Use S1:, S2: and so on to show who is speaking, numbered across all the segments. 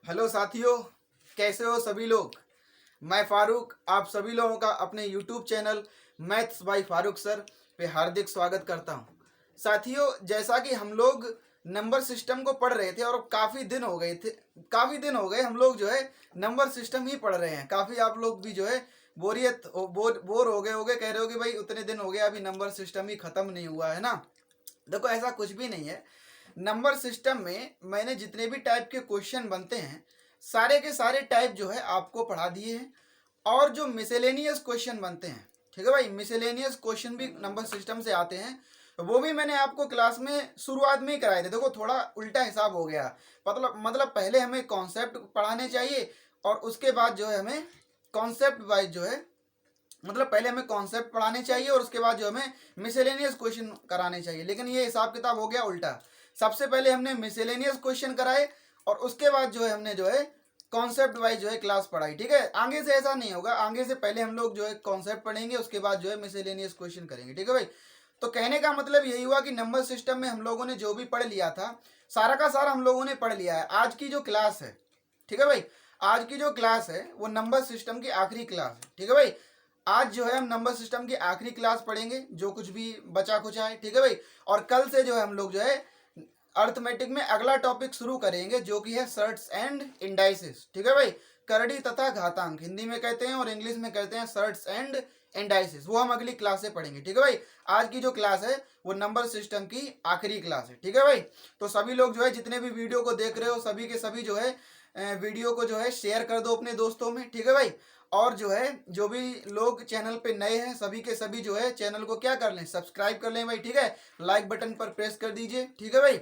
S1: Hello साथियों, कैसे हो सभी लोग। मैं फारूक आप सभी लोगों का अपने YouTube channel maths by Farooq sir पे हार्दिक स्वागत करता हूं। साथियों, जैसा कि हम लोग नंबर सिस्टम को पढ़ रहे थे और काफ़ी दिन हो गए हम लोग जो है नंबर सिस्टम ही पढ़ रहे हैं। काफ़ी आप लोग भी जो है बोर हो गए होगे, कह रहे हो कि भाई उतने दिन हो गए अभी नंबर सिस्टम ही ख़त्म नहीं हुआ है ना। देखो, ऐसा कुछ भी नहीं है। नंबर सिस्टम में मैंने जितने भी टाइप के क्वेश्चन बनते हैं सारे के सारे टाइप जो है आपको पढ़ा दिए हैं। और जो मिसेलेनियस क्वेश्चन बनते हैं, ठीक है भाई, मिसेलेनियस क्वेश्चन भी नंबर सिस्टम से आते हैं, वो भी मैंने आपको क्लास में शुरुआत में ही कराए थे। देखो, थोड़ा उल्टा हिसाब हो गया। मतलब पहले हमें कॉन्सेप्ट पढ़ाने चाहिए और उसके बाद जो है हमें कॉन्सेप्ट वाइज जो है, मतलब पहले हमें कॉन्सेप्ट पढ़ाने चाहिए और उसके बाद जो हमें मिसेलेनियस क्वेश्चन कराने चाहिए। लेकिन ये हिसाब किताब हो गया उल्टा। सबसे पहले हमने मिसेलेनियस क्वेश्चन कराए और उसके बाद जो है हमने जो है कॉन्सेप्ट वाइज जो है क्लास पढ़ाई। ठीक है, आगे से ऐसा नहीं होगा। आगे से पहले हम लोग जो है कॉन्सेप्ट पढ़ेंगे, उसके बाद जो है मिसेलेनियस क्वेश्चन करेंगे। ठीक है भाई। तो कहने का मतलब यही हुआ कि नंबर सिस्टम में हम लोगों ने जो भी पढ़ लिया था सारा का सारा हम लोगों ने पढ़ लिया है। आज की जो क्लास है, ठीक है भाई, आज की जो क्लास है वो नंबर सिस्टम की आखिरी क्लास है। ठीक है भाई, आज जो है हम नंबर सिस्टम की आखिरी क्लास पढ़ेंगे, जो कुछ भी बचा खुचा है। ठीक है भाई, और कल से जो है हम लोग जो है अर्थमेटिक में अगला टॉपिक शुरू करेंगे, जो कि है सर्ट्स एंड इंडाइसिस। ठीक है भाई, करड़ी तथा घातांक हिंदी में कहते हैं और इंग्लिश में कहते हैं सर्ट्स एंड इंडाइसिस। वो हम अगली क्लास से पढ़ेंगे। ठीक है भाई, आज की जो क्लास है वो नंबर सिस्टम की आखिरी क्लास है। ठीक है भाई, तो सभी लोग जो है जितने भी वीडियो को देख रहे हो सभी के सभी जो है वीडियो को जो है शेयर कर दो अपने दोस्तों में। ठीक है भाई, और जो है जो भी लोग चैनल पे नए हैं सभी के सभी जो है चैनल को क्या कर लें, सब्सक्राइब कर लें भाई। ठीक है, लाइक बटन पर प्रेस कर दीजिए। ठीक है भाई,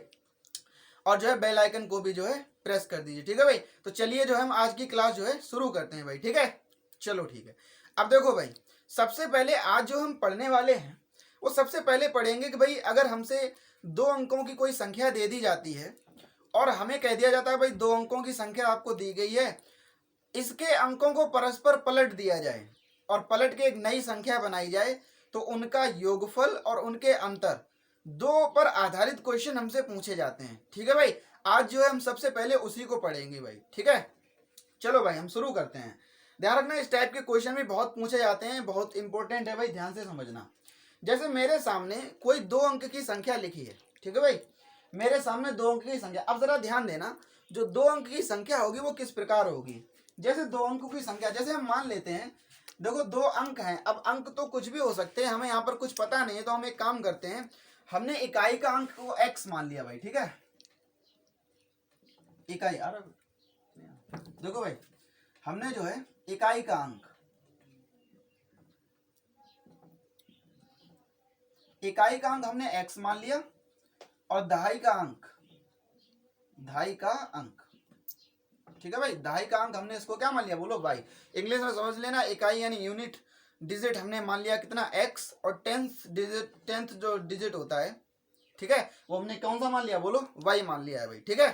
S1: और जो है बेल आइकन को भी जो है प्रेस कर दीजिए। ठीक है भाई, तो चलिए जो है हम आज की क्लास जो है शुरू करते हैं भाई। ठीक है, चलो ठीक है। अब देखो भाई, सबसे पहले आज जो हम पढ़ने वाले हैं वो सबसे पहले पढ़ेंगे कि भाई अगर हमसे 2 अंकों की कोई संख्या दे दी जाती है और हमें कह दिया जाता है भाई 2 अंकों की संख्या आपको दी गई है, इसके अंकों को परस्पर पलट दिया जाए और पलट के एक नई संख्या बनाई जाए, तो उनका योगफल और उनके अंतर दो पर आधारित क्वेश्चन हमसे पूछे जाते हैं। ठीक है भाई, आज जो है हम सबसे पहले उसी को पढ़ेंगे भाई। ठीक है, चलो भाई हम शुरू करते हैं। ध्यान रखना, इस टाइप के क्वेश्चन भी बहुत पूछे जाते हैं, बहुत इंपॉर्टेंट है भाई, ध्यान से समझना। जैसे मेरे सामने कोई 2 अंक की संख्या लिखी है। ठीक है भाई, मेरे सामने 2 अंक की संख्या। अब जरा ध्यान देना, जो 2 अंक की संख्या होगी वो किस प्रकार होगी। जैसे 2 अंकों की संख्या, जैसे हम मान लेते हैं, देखो 2 अंक हैं। अब अंक तो कुछ भी हो सकते हैं, हमें यहाँ पर कुछ पता नहीं है, तो हम एक काम करते हैं, हमने इकाई का अंक को x मान लिया भाई। ठीक है, इकाई, अरे देखो भाई, हमने जो है इकाई का अंक, हमने x मान लिया और दहाई का अंक, ठीक है भाई, दहाई का अंक हमने इसको क्या मान लिया, बोलो भाई। इंग्लिश में समझ लेना, इकाई यानी यूनिट डिजिट हमने मान लिया कितना, x, और टेंथ जो डिजिट होता है, ठीक है, वो हमने कौन सा मान लिया, बोलो, y मान लिया है भाई। ठीक है,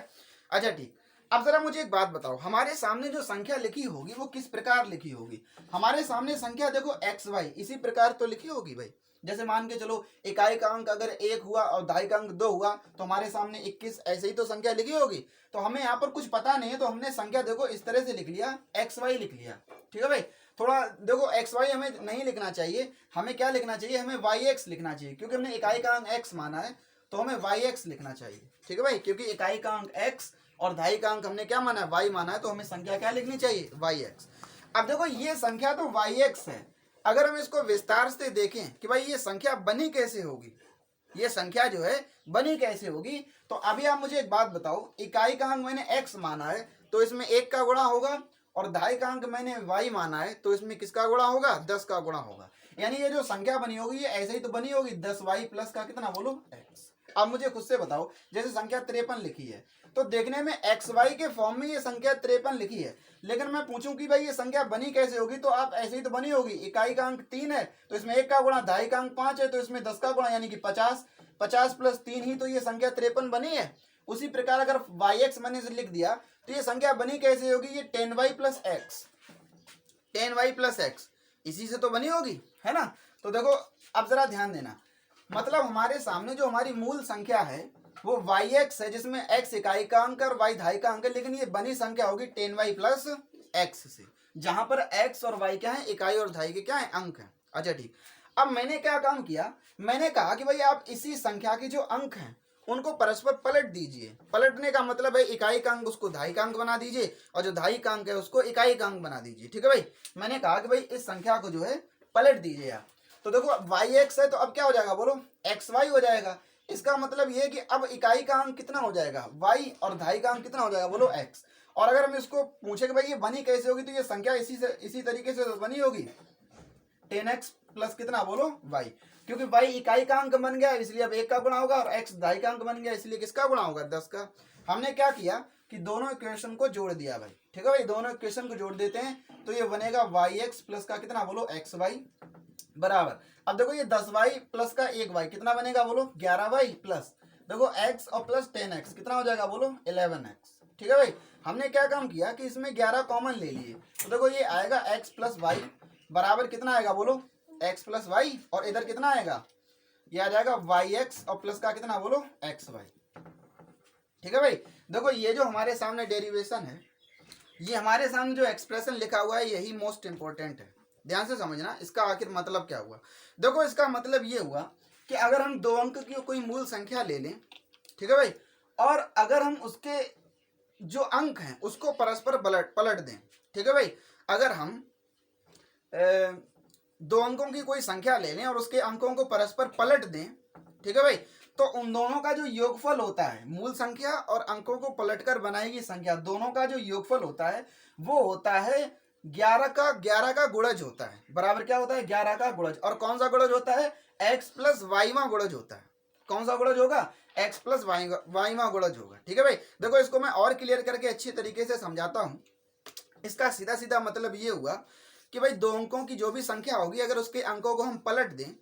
S1: अच्छा ठीक। अब जरा मुझे एक बात बताओ, हमारे सामने जो संख्या लिखी होगी वो किस प्रकार लिखी होगी। हमारे सामने संख्या देखो xy इसी प्रकार तो लिखी होगी भाई। जैसे मान के चलो इकाई का अंक अगर 1 हुआ और दहाई का अंक 2 हुआ, तो हमारे सामने 21, ऐसे ही तो संख्या लिखी होगी। तो हमें यहाँ पर कुछ पता नहीं है, तो हमने संख्या देखो इस तरह से लिख लिया, xy लिख लिया। ठीक है भाई, थोड़ा देखो xy हमें नहीं लिखना चाहिए, हमें क्या लिखना चाहिए, हमें yx लिखना चाहिए, क्योंकि हमने इकाई का अंक x माना है तो हमें yx लिखना चाहिए। ठीक है भाई, क्योंकि इकाई का अंक x और दहाई का अंक हमने क्या माना है, y माना है, तो हमें संख्या क्या लिखनी चाहिए, yx। अब देखो ये संख्या तो yx है, अगर हम इसको विस्तार से देखें कि भाई ये संख्या बनी कैसे होगी, ये संख्या जो है बनी कैसे होगी, तो अभी आप मुझे एक बात बताओ, इकाई का अंक मैंने x माना है तो इसमें 1 का गुणा होगा, और दहाई का अंक मैंने y माना है तो इसमें किसका गुणा होगा, 10 का गुणा होगा। यानी ये जो संख्या बनी होगी ये ऐसे ही तो बनी होगी, 10y प्लस का कितना, बोलो x। अब मुझे खुद से बताओ, जैसे संख्या 53 लिखी है तो देखने में xy के फॉर्म में ये संख्या 53 लिखी है, लेकिन मैं पूछूं कि भाई ये संख्या बनी कैसे होगी, तो आप ऐसे ही तो बनी होगी, इकाई का अंक 3 है तो इसमें 1 का गुणा, दहाई का अंक 5 है तो इसमें 10 का गुणा, यानी कि 50, 50 प्लस 3 ही तो ये संख्या 53 बनी है। उसी प्रकार अगर yx मैंने से लिख दिया तो ये संख्या बनी कैसे होगी, ये 10y plus x, 10y plus x इसी से तो बनी होगी, है ना। तो देखो अब जरा ध्यान देना, मतलब हमारे सामने जो हमारी मूल संख्या है वो yx है जिसमें x इकाई का अंक और y दहाई का अंक है, लेकिन ये बनी संख्या होगी 10y प्लस x से, जहां पर x और y क्या है, इकाई और दहाई के क्या है, अंक है। अच्छा ठीक, अब मैंने क्या काम किया, मैंने कहा कि भाई आप इसी संख्या के जो अंक हैं उनको परस्पर पलट दीजिए। पलटने का मतलब है इकाई का अंक उसको दहाई का अंक बना दीजिए और जो दहाई का अंक है उसको इकाई का अंक बना दीजिए। ठीक है भाई, मैंने कहा कि भाई इस संख्या को जो है पलट दीजिए आप। तो देखो yx है तो अब क्या हो जाएगा बोलो, xy हो जाएगा। इसका मतलब ये है कि अब इकाई का अंक कितना हो जाएगा y और दहाई का अंक कितना हो जाएगा बोलो x। और अगर हम इसको पूछे कि भाई ये बनी कैसे होगी, तो ये संख्या इसी तरीके से बनी होगी 10x प्लस कितना बोलो y, क्योंकि y इकाई का अंक बन गया इसलिए अब 1 का गुणा होगा और x दहाई का अंक बन गया इसलिए किसका गुणा होगा, 10 का। हमने क्या किया कि दोनों इक्वेशन को जोड़ दिया भाई। ठीक है भाई, दोनों इक्वेशन को जोड़ देते हैं तो ये बनेगा yx प्लस का कितना बोलो xy बराबर। अब देखो ये 10y प्लस का 1y कितना बनेगा बोलो, 11y प्लस देखो x और प्लस 10x कितना हो जाएगा बोलो, 11x। ठीक है भाई, हमने क्या काम किया कि इसमें 11 कॉमन ले लिए, तो देखो ये आएगा x प्लस वाई बराबर कितना आएगा बोलो, x प्लस वाई, और इधर कितना आएगा, ये आ जाएगा yx और प्लस का कितना बोलो, xy। ठीक है भाई, देखो ये जो हमारे सामने डेरिवेशन है, ये हमारे सामने जो एक्सप्रेशन लिखा हुआ है यही मोस्ट इंपॉर्टेंट है, ध्यान से समझना इसका आखिर मतलब क्या हुआ। देखो इसका मतलब ये हुआ कि अगर हम 2 अंक की कोई मूल संख्या ले लें, ठीक है भाई, और अगर हम उसके जो अंक हैं उसको परस्पर पलट दें। ठीक है भाई, अगर हम 2 अंकों की कोई संख्या ले लें और उसके अंकों को परस्पर पलट दें, ठीक है भाई, तो उन दोनों का जो योगफल होता है, मूल संख्या और अंकों को पलटकर बनाई गई संख्या, दोनों का जो योगफल होता है वो होता है 11 का गुणज होता है, बराबर क्या होता है, 11 का गुणज। और कौन सा गुणज होता है, x प्लस वाईवा गुणज होता है। कौन सा गुणज होगा, x प्लस वाईवा गुणज होगा। ठीक है भाई, देखो इसको मैं और क्लियर करके अच्छी तरीके से समझाता हूं। इसका सीधा सीधा मतलब ये हुआ कि भाई 2 अंकों की जो भी संख्या होगी, अगर उसके अंकों को हम पलट दें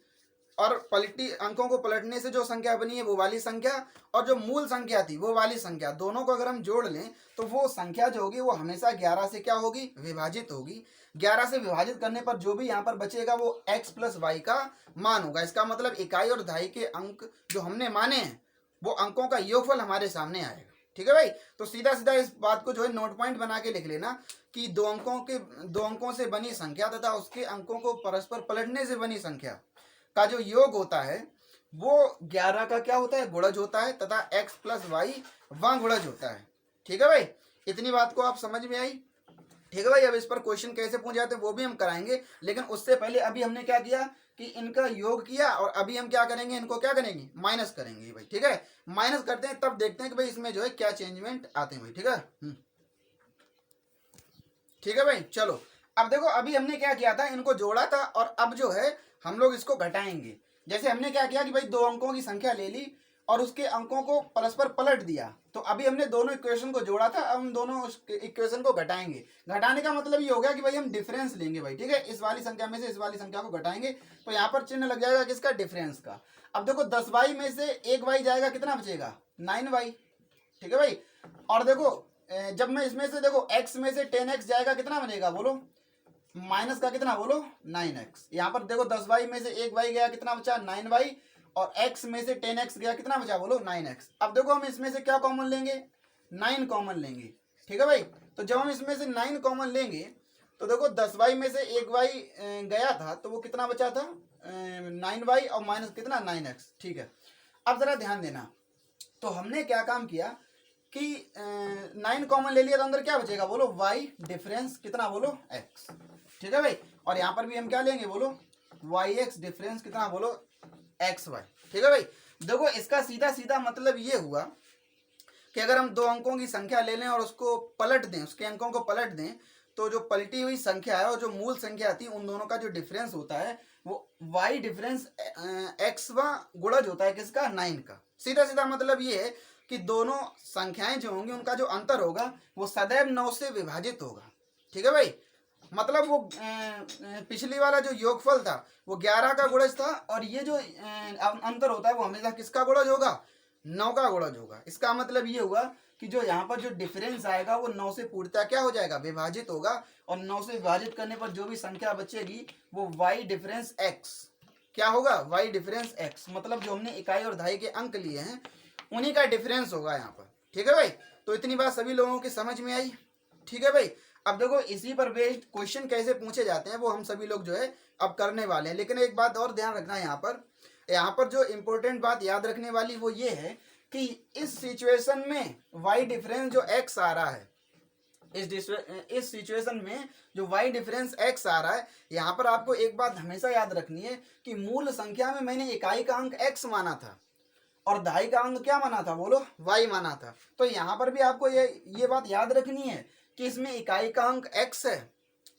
S1: और अंकों को पलटने से जो संख्या बनी है वो वाली संख्या, और जो मूल संख्या थी वो वाली संख्या, दोनों को अगर हम जोड़ लें तो वो संख्या जो होगी वो हमेशा 11 से क्या होगी, विभाजित होगी। 11 से विभाजित करने पर जो भी यहाँ पर बचेगा वो x प्लस वाई का मान होगा। इसका मतलब इकाई और दहाई के अंक जो हमने माने हैं वो अंकों का योगफल हमारे सामने आएगा। ठीक है भाई, तो सीधा सीधा इस बात को जो है नोट पॉइंट बना के लिख लेना कि 2 अंकों से बनी संख्या तथा उसके अंकों को परस्पर पलटने से बनी संख्या का जो योग होता है वो 11 का क्या होता है, गुणज होता है, तथा x प्लस वाई वहां गुणज होता है। ठीक है भाई, इतनी बात को आप समझ में आई। ठीक है भाई, अब इस पर क्वेश्चन कैसे पूछ जाते हैं वो भी हम कराएंगे, लेकिन उससे पहले अभी हमने क्या किया कि इनका योग किया और अभी हम क्या करेंगे, इनको क्या करेंगे, माइनस करेंगे भाई। ठीक है, माइनस करते हैं तब देखते हैं कि भाई इसमें जो है क्या चेंजमेंट आते हैं भाई। ठीक है, ठीक है भाई, चलो अब देखो अभी हमने क्या किया था, इनको जोड़ा था और अब जो है हम लोग इसको घटाएंगे। जैसे हमने क्या किया कि भाई 2 अंकों की संख्या ले ली और उसके अंकों को परस्पर पलट दिया, तो अभी हमने दोनों इक्वेशन को जोड़ा था, अब हम दोनों इक्वेशन को घटाएंगे। घटाने का मतलब ये हो गया कि भाई हम डिफरेंस लेंगे भाई। ठीक है, इस वाली संख्या में से इस वाली संख्या को घटाएंगे तो यहाँ पर चिन्ह लग जाएगा किसका, डिफरेंस का। अब देखो 10y में से 1y जाएगा, कितना बचेगा, 9y। ठीक है भाई, और देखो जब मैं इसमें से देखो x में से 10x जाएगा, कितना बनेगा बोलो, माइनस का कितना बोलो, 9x। यहाँ पर देखो 10y में से 1y गया, कितना बचा, 9y, और x में से 10x गया, कितना बचा बोलो, 9x। अब देखो हम इसमें से क्या कॉमन लेंगे, 9 कॉमन लेंगे। ठीक है भाई, तो जब हम इसमें से 9 कॉमन लेंगे तो देखो 10y में से 1y गया था तो वो कितना बचा था, 9y, और माइनस कितना, 9x। ठीक है, अब जरा ध्यान देना, तो हमने क्या काम किया कि 9 कॉमन ले लिया तो अंदर क्या बचेगा बोलो, y डिफरेंस कितना बोलो, x। ठीक है भाई, और यहाँ पर भी हम क्या लेंगे बोलो, yx डिफरेंस कितना बोलो, xy। ठीक है भाई, देखो इसका सीधा सीधा मतलब ये हुआ कि अगर हम 2 अंकों की संख्या ले लें और उसको पलट दें, उसके अंकों को पलट दें, तो जो पलटी हुई संख्या है और जो मूल संख्या थी उन दोनों का जो डिफरेंस होता है वो y डिफरेंस xवा गुणज होता है किसका, 9 का। सीधा सीधा मतलब ये है कि दोनों संख्याएं जो होंगी उनका जो अंतर होगा वो सदैव 9 से विभाजित होगा। ठीक है भाई, मतलब वो पिछली वाला जो योगफल था वो 11 का गुणज था और ये जो अंतर होता है वो हमेशा किसका गुणज होगा, 9 का गुणज होगा। इसका मतलब ये हुआ कि जो यहाँ पर जो डिफरेंस आएगा वो 9 से पूर्णतः क्या हो जाएगा, विभाजित होगा, और 9 से विभाजित करने पर जो भी संख्या बचेगी वो y डिफरेंस x क्या होगा, y डिफरेंस x। मतलब जो हमने इकाई और दहाई के अंक लिए हैं उन्हीं का डिफरेंस होगा यहाँ पर। ठीक है भाई, तो इतनी बात सभी लोगों की समझ में आई। ठीक है भाई, अब देखो इसी पर बेस्ड क्वेश्चन कैसे पूछे जाते हैं वो हम सभी लोग जो है अब करने वाले हैं। लेकिन एक बात और ध्यान रखना है, यहाँ पर जो इम्पोर्टेंट बात याद रखने वाली वो ये है कि इस सिचुएशन में वाई डिफरेंस जो एक्स आ रहा है, इस सिचुएशन में जो y डिफरेंस x आ रहा है, यहाँ पर आपको एक बात हमेशा याद रखनी है कि मूल संख्या में मैंने इकाई का अंक x माना था और दहाई का अंक क्या माना था, बोलो y माना था। तो यहाँ पर भी आपको ये बात याद रखनी है कि इसमें इकाई का अंक x है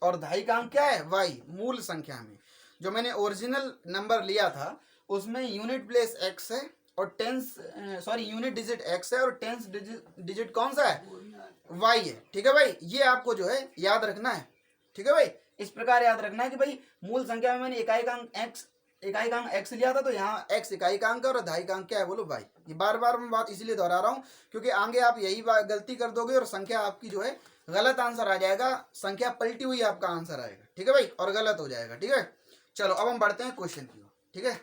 S1: और दहाई का अंक क्या है, y। मूल संख्या में जो मैंने ओरिजिनल नंबर लिया था उसमें यूनिट प्लेस x है और यूनिट डिजिट x है और टेंस डिजिट कौन सा है, y है। ठीक है भाई, ये आपको जो है याद रखना है। ठीक है भाई, इस प्रकार याद रखना है कि भाई मूल संख्या में मैंने इकाई का अंक x लिया था तो यहाँ x इकाई का अंक और दहाई का अंक क्या है, बोलो y। ये बार बार मैं बात इसीलिए दोहरा रहा हूँ क्योंकि आगे आप यही गलती कर दोगे और संख्या आपकी जो है गलत आंसर आ जाएगा, संख्या पलटी हुई आपका आंसर आएगा। ठीक है भाई, और गलत हो जाएगा। ठीक है, चलो अब हम बढ़ते हैं क्वेश्चन की ओर।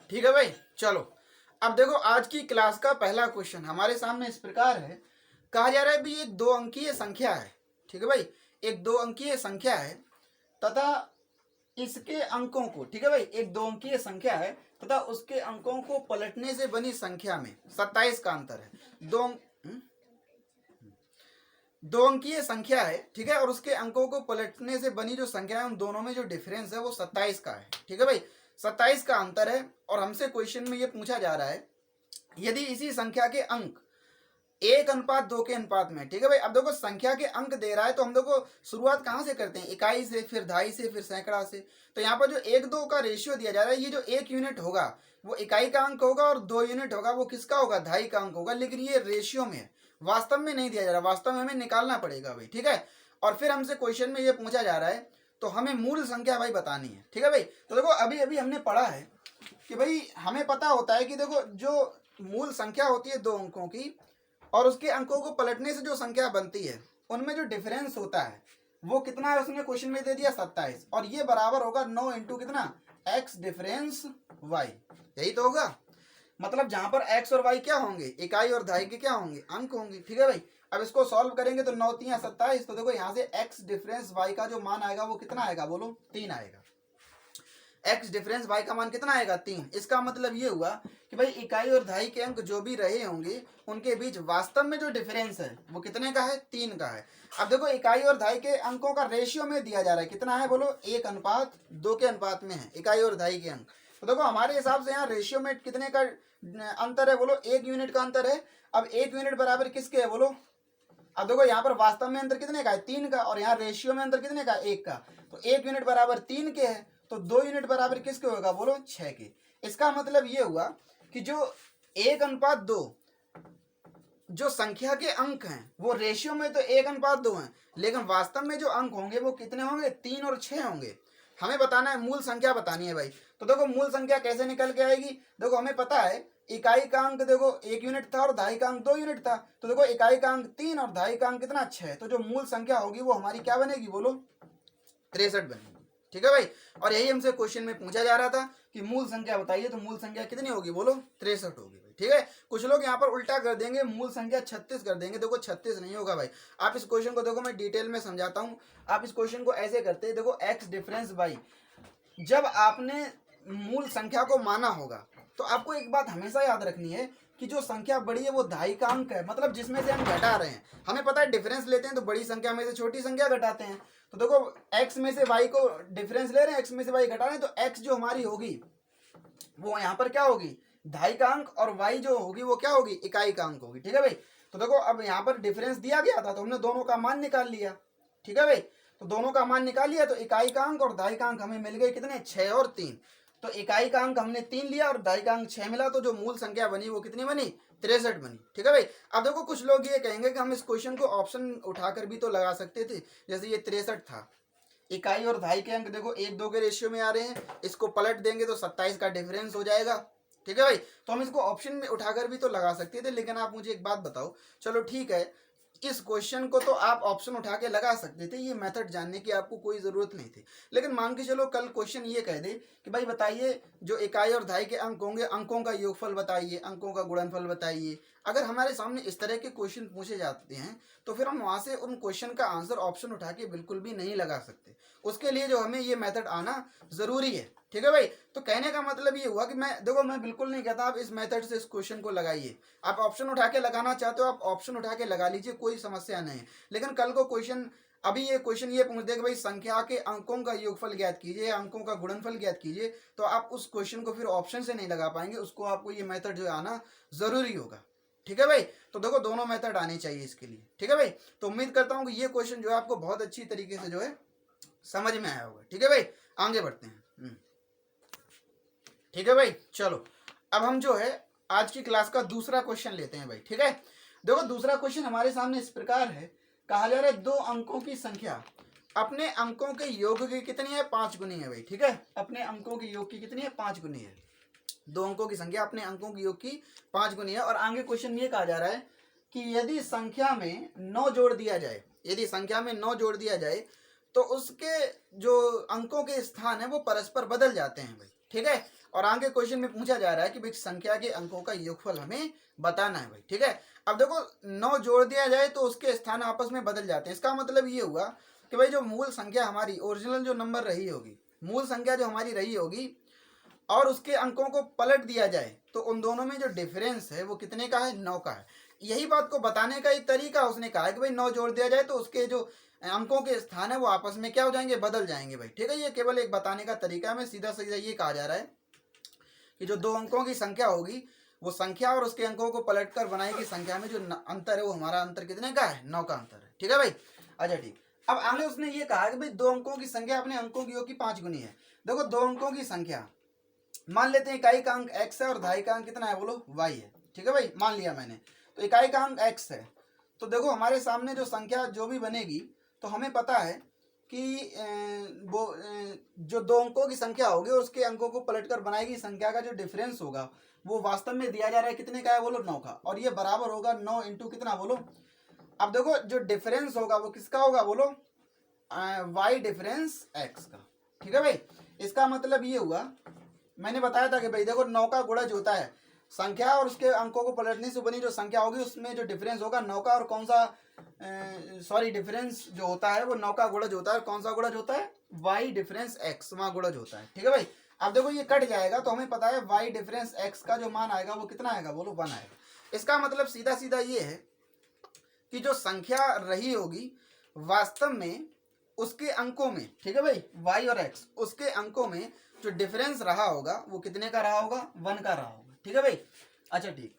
S1: ठीक है भाई, चलो अब देखो आज की क्लास का पहला क्वेश्चन हमारे सामने इस प्रकार है। कहा जा रहा है भी एक 2 अंकीय संख्या है। ठीक है भाई, एक 2 अंकीय संख्या है तथा इसके अंकों को, ठीक है भाई, एक 2 अंकीय संख्या है तथा उसके अंकों को पलटने से बनी संख्या में 27 का अंतर है। दो अंकीय संख्या है, ठीक है, और उसके अंकों को पलटने से बनी जो संख्या है उन दोनों में जो डिफरेंस है वो 27 का है। ठीक है भाई, 27 का अंतर है और हमसे क्वेश्चन में ये पूछा जा रहा है यदि इसी संख्या के अंक 1:2 के अनुपात में। ठीक है भाई, अब देखो संख्या के अंक दे रहा है तो हम देखो शुरुआत कहाँ से करते हैं, इकाई से, फिर दहाई से, फिर सैकड़ा से। तो यहाँ पर जो 1-2 का रेशियो दिया जा रहा है, ये जो 1 यूनिट होगा वो इकाई का अंक होगा और 2 यूनिट होगा वो किसका होगा, दहाई का अंक होगा। लेकिन ये रेशियो में वास्तव में नहीं दिया जा रहा, वास्तव में हमें निकालना पड़ेगा भाई। ठीक है, और फिर हमसे क्वेश्चन में ये पूछा जा रहा है तो हमें मूल संख्या भाई बतानी है। ठीक है भाई, तो देखो अभी अभी हमने पढ़ा है कि भाई हमें पता होता है कि देखो जो मूल संख्या होती है 2 अंकों की और उसके अंकों को पलटने से जो संख्या बनती है उनमें जो डिफरेंस होता है वो कितना है, उसने क्वेश्चन में दे दिया 27 और ये बराबर होगा 9 इंटू कितना, x डिफरेंस y। यही तो होगा, मतलब जहां पर x और y क्या होंगे, इकाई और दहाई के क्या होंगे, अंक होंगे। ठीक है भाई, अब इसको सॉल्व करेंगे तो 9 3 27। तो देखो यहाँ से x डिफरेंस y का जो मान आएगा वो कितना आएगा, बोलो 3 आएगा। x डिफरेंस y का मान कितना आएगा, 3। इसका मतलब ये हुआ कि भाई इकाई और दहाई के अंक जो भी रहे होंगे उनके बीच वास्तव में जो डिफरेंस है वो कितने का है, 3 का है। अब देखो इकाई और दहाई के अंकों का रेशियो में दिया जा रहा है, कितना है, बोलो 1:2 के अनुपात में है इकाई और दहाई के अंक। तो देखो हमारे हिसाब से यहाँ रेशियो में कितने का अंतर है, बोलो 1 यूनिट का अंतर है। अब 1 यूनिट बराबर किसके है, बोलो, अब देखो यहाँ पर वास्तव में अंतर कितने का है, 3 का, और यहाँ रेशियो में अंतर कितने का, 1 का। तो 1 यूनिट बराबर 3 के है तो 2 यूनिट बराबर किसके होगा, बोलो 6 के। इसका मतलब ये हुआ कि जो 1:2 जो संख्या के अंक हैं वो रेशियो में तो 1:2 हैं लेकिन वास्तव में जो अंक होंगे वो कितने होंगे, 3 और 6 होंगे। हमें बताना है, मूल संख्या बतानी है भाई। तो देखो मूल संख्या कैसे निकल के आएगी, देखो हमें पता है इकाई का अंक देखो 1 यूनिट था और दहाई का अंक 2 यूनिट था। तो देखो इकाई का अंक 3 और दहाई का अंक कितना, 6। तो जो मूल संख्या होगी वो हमारी क्या बनेगी, बोलो 63 बनेगी। ठीक है भाई, और यही हमसे क्वेश्चन में पूछा जा रहा था कि मूल संख्या बताइए, तो मूल संख्या कितनी होगी, बोलो 63 होगी भाई। ठीक है, कुछ लोग यहाँ पर उल्टा कर देंगे, मूल संख्या 36 कर देंगे। देखो 36 नहीं होगा भाई। आप इस क्वेश्चन को देखो, मैं डिटेल में समझाता हूँ। आप इस क्वेश्चन को ऐसे करते हैं, देखो x डिफरेंस y, जब आपने मूल संख्या को माना होगा तो आपको एक बात हमेशा याद रखनी है कि जो संख्या बड़ी है वो दहाई का अंक है, मतलब जिसमें से हम घटा रहे हैं। हमें पता है डिफरेंस लेते हैं तो बड़ी संख्या में से छोटी संख्या घटाते हैं। तो देखो x में से y को डिफरेंस ले रहे हैं, x में से y घटा रहे हैं, तो x जो हमारी होगी वो यहाँ पर क्या होगी, दहाई का अंक, और y जो होगी वो क्या होगी, इकाई का अंक होगी। ठीक है भाई, तो देखो अब यहाँ पर डिफरेंस दिया गया था तो हमने दोनों का मान निकाल लिया। ठीक है भाई, तो दोनों का मान निकाल लिया तो इकाई का अंक और दहाई का अंक हमें मिल गए कितने, 6 और 3। तो इकाई का अंक हमने 3 लिया और दहाई का अंक 6 मिला, तो जो मूल संख्या बनी वो कितनी बनी, 63 बनी। ठीक है भाई, अब देखो कुछ लोग ये कहेंगे कि हम इस क्वेश्चन को ऑप्शन उठाकर भी तो लगा सकते थे, जैसे ये 63 था, इकाई और दहाई के अंक देखो 1-2 के रेशियो में आ रहे हैं, इसको पलट देंगे तो 27 का डिफरेंस हो जाएगा। ठीक है भाई, तो हम इसको ऑप्शन में उठाकर भी तो लगा सकते थे। लेकिन आप मुझे एक बात बताओ, चलो ठीक है, इस क्वेश्चन को तो आप ऑप्शन उठा के लगा सकते थे, ये मेथड जानने की आपको कोई ज़रूरत नहीं थी। लेकिन मान के चलो कल क्वेश्चन ये कह दे कि भाई बताइए जो इकाई और दहाई के अंक होंगे, अंकों का योगफल बताइए, अंकों का गुणनफल बताइए। अगर हमारे सामने इस तरह के क्वेश्चन पूछे जाते हैं तो फिर हम वहाँ से उन क्वेश्चन का आंसर ऑप्शन उठा के बिल्कुल भी नहीं लगा सकते। उसके लिए जो हमें ये मेथड आना ज़रूरी है। ठीक है भाई, तो कहने का मतलब ये हुआ कि मैं बिल्कुल नहीं कहता आप इस मेथड से इस क्वेश्चन को लगाइए। आप ऑप्शन उठा के लगाना चाहते हो, आप ऑप्शन उठा के लगा लीजिए, कोई समस्या नहीं है। लेकिन कल को क्वेश्चन ये क्वेश्चन ये पूछ दे कि भाई संख्या के अंकों का योगफल ज्ञात कीजिए, अंकों का गुणनफल ज्ञात कीजिए, तो आप उस क्वेश्चन को फिर ऑप्शन से नहीं लगा पाएंगे, उसको आपको ये मेथड जो आना जरूरी होगा। ठीक है भाई, तो देखो दोनों मेथड आने चाहिए इसके लिए। ठीक है भाई, तो उम्मीद करता हूँ कि ये क्वेश्चन जो है आपको बहुत अच्छी तरीके से जो है समझ में आया होगा। ठीक है भाई, आगे बढ़ते हैं। ठीक है भाई, चलो अब हम जो है आज की क्लास का दूसरा क्वेश्चन लेते हैं भाई। ठीक है, देखो दूसरा क्वेश्चन हमारे सामने इस प्रकार है, कहा जा रहा है दो अंकों की संख्या अपने अंकों के योग की कितनी है, 5 गुनी है भाई। ठीक है, अपने अंकों के योग की कितनी है, 5 गुनी है। दो अंकों की संख्या अपने अंकों के योग की 5 गुनी है। और आगे क्वेश्चन ये कहा जा रहा है कि यदि संख्या में 9 जोड़ दिया जाए, यदि संख्या में 9 जोड़ दिया जाए तो उसके जो अंकों के स्थान है वो परस्पर बदल जाते हैं भाई। ठीक है, और आगे क्वेश्चन में पूछा जा रहा है कि भाई संख्या के अंकों का योगफल हमें बताना है भाई। ठीक है, अब देखो 9 जोड़ दिया जाए तो उसके स्थान आपस में बदल जाते हैं। इसका मतलब ये हुआ कि भाई जो मूल संख्या हमारी ओरिजिनल जो नंबर रही होगी, मूल संख्या जो हमारी रही होगी, और उसके अंकों को पलट दिया जाए तो उन दोनों में जो डिफरेंस है वो कितने का है, 9 का है। यही बात को बताने का एक तरीका उसने कहा है कि भाई 9 जोड़ दिया जाए तो उसके जो अंकों के स्थान है वो आपस में क्या हो जाएंगे, बदल जाएंगे भाई। ठीक है, ये केवल एक बताने का तरीका है। मैं सीधा सीधा ये कहा जा रहा है कि जो दो अंकों की संख्या होगी वो संख्या और उसके अंकों को पलटकर बनाई गई संख्या में जो अंतर है वो हमारा अंतर कितने का है, 9 का अंतर है। ठीक है भाई, अच्छा ठीक। अब आगे उसने ये कहा कि भाई दो अंकों की संख्या अपने अंकों की योग की 5 गुनी है। देखो दो अंकों की संख्या मान लेते हैं, इकाई का अंक x है और दहाई का अंक कितना है, बोलो y है। ठीक है भाई, मान लिया मैंने, तो इकाई का अंक x है। तो देखो हमारे सामने जो संख्या जो भी बनेगी तो हमें पता है कि जो दो अंकों की संख्या होगी और उसके अंकों को पलटकर बनाएगी संख्या का जो डिफरेंस होगा वो वास्तव में दिया जा रहा है कितने का है, बोलो 9 का। और ये बराबर होगा 9 इंटू कितना, बोलो। अब देखो जो डिफरेंस होगा वो किसका होगा, बोलो y डिफरेंस x का। ठीक है भाई, इसका मतलब ये हुआ, मैंने बताया था कि भाई देखो 9 का गुणज होता है संख्या और उसके अंकों को पलटने से बनी जो संख्या होगी उसमें जो डिफरेंस होगा 9 का, और कौन सा डिफरेंस जो होता है वो 9 का गुणज होता है। कौन सा गुणज होता है, y डिफरेंस x, वहाँ गुणज होता है। ठीक है भाई, अब देखो ये कट जाएगा तो हमें पता है y डिफरेंस x का जो मान आएगा वो कितना आएगा, बोलो 1 आएगा। इसका मतलब सीधा सीधा ये है कि जो संख्या रही होगी वास्तव में उसके अंकों में, ठीक है भाई, y और x उसके अंकों में जो डिफरेंस रहा होगा वो कितने का रहा होगा, 1 का रहा होगा। ठीक है भाई, अच्छा ठीक।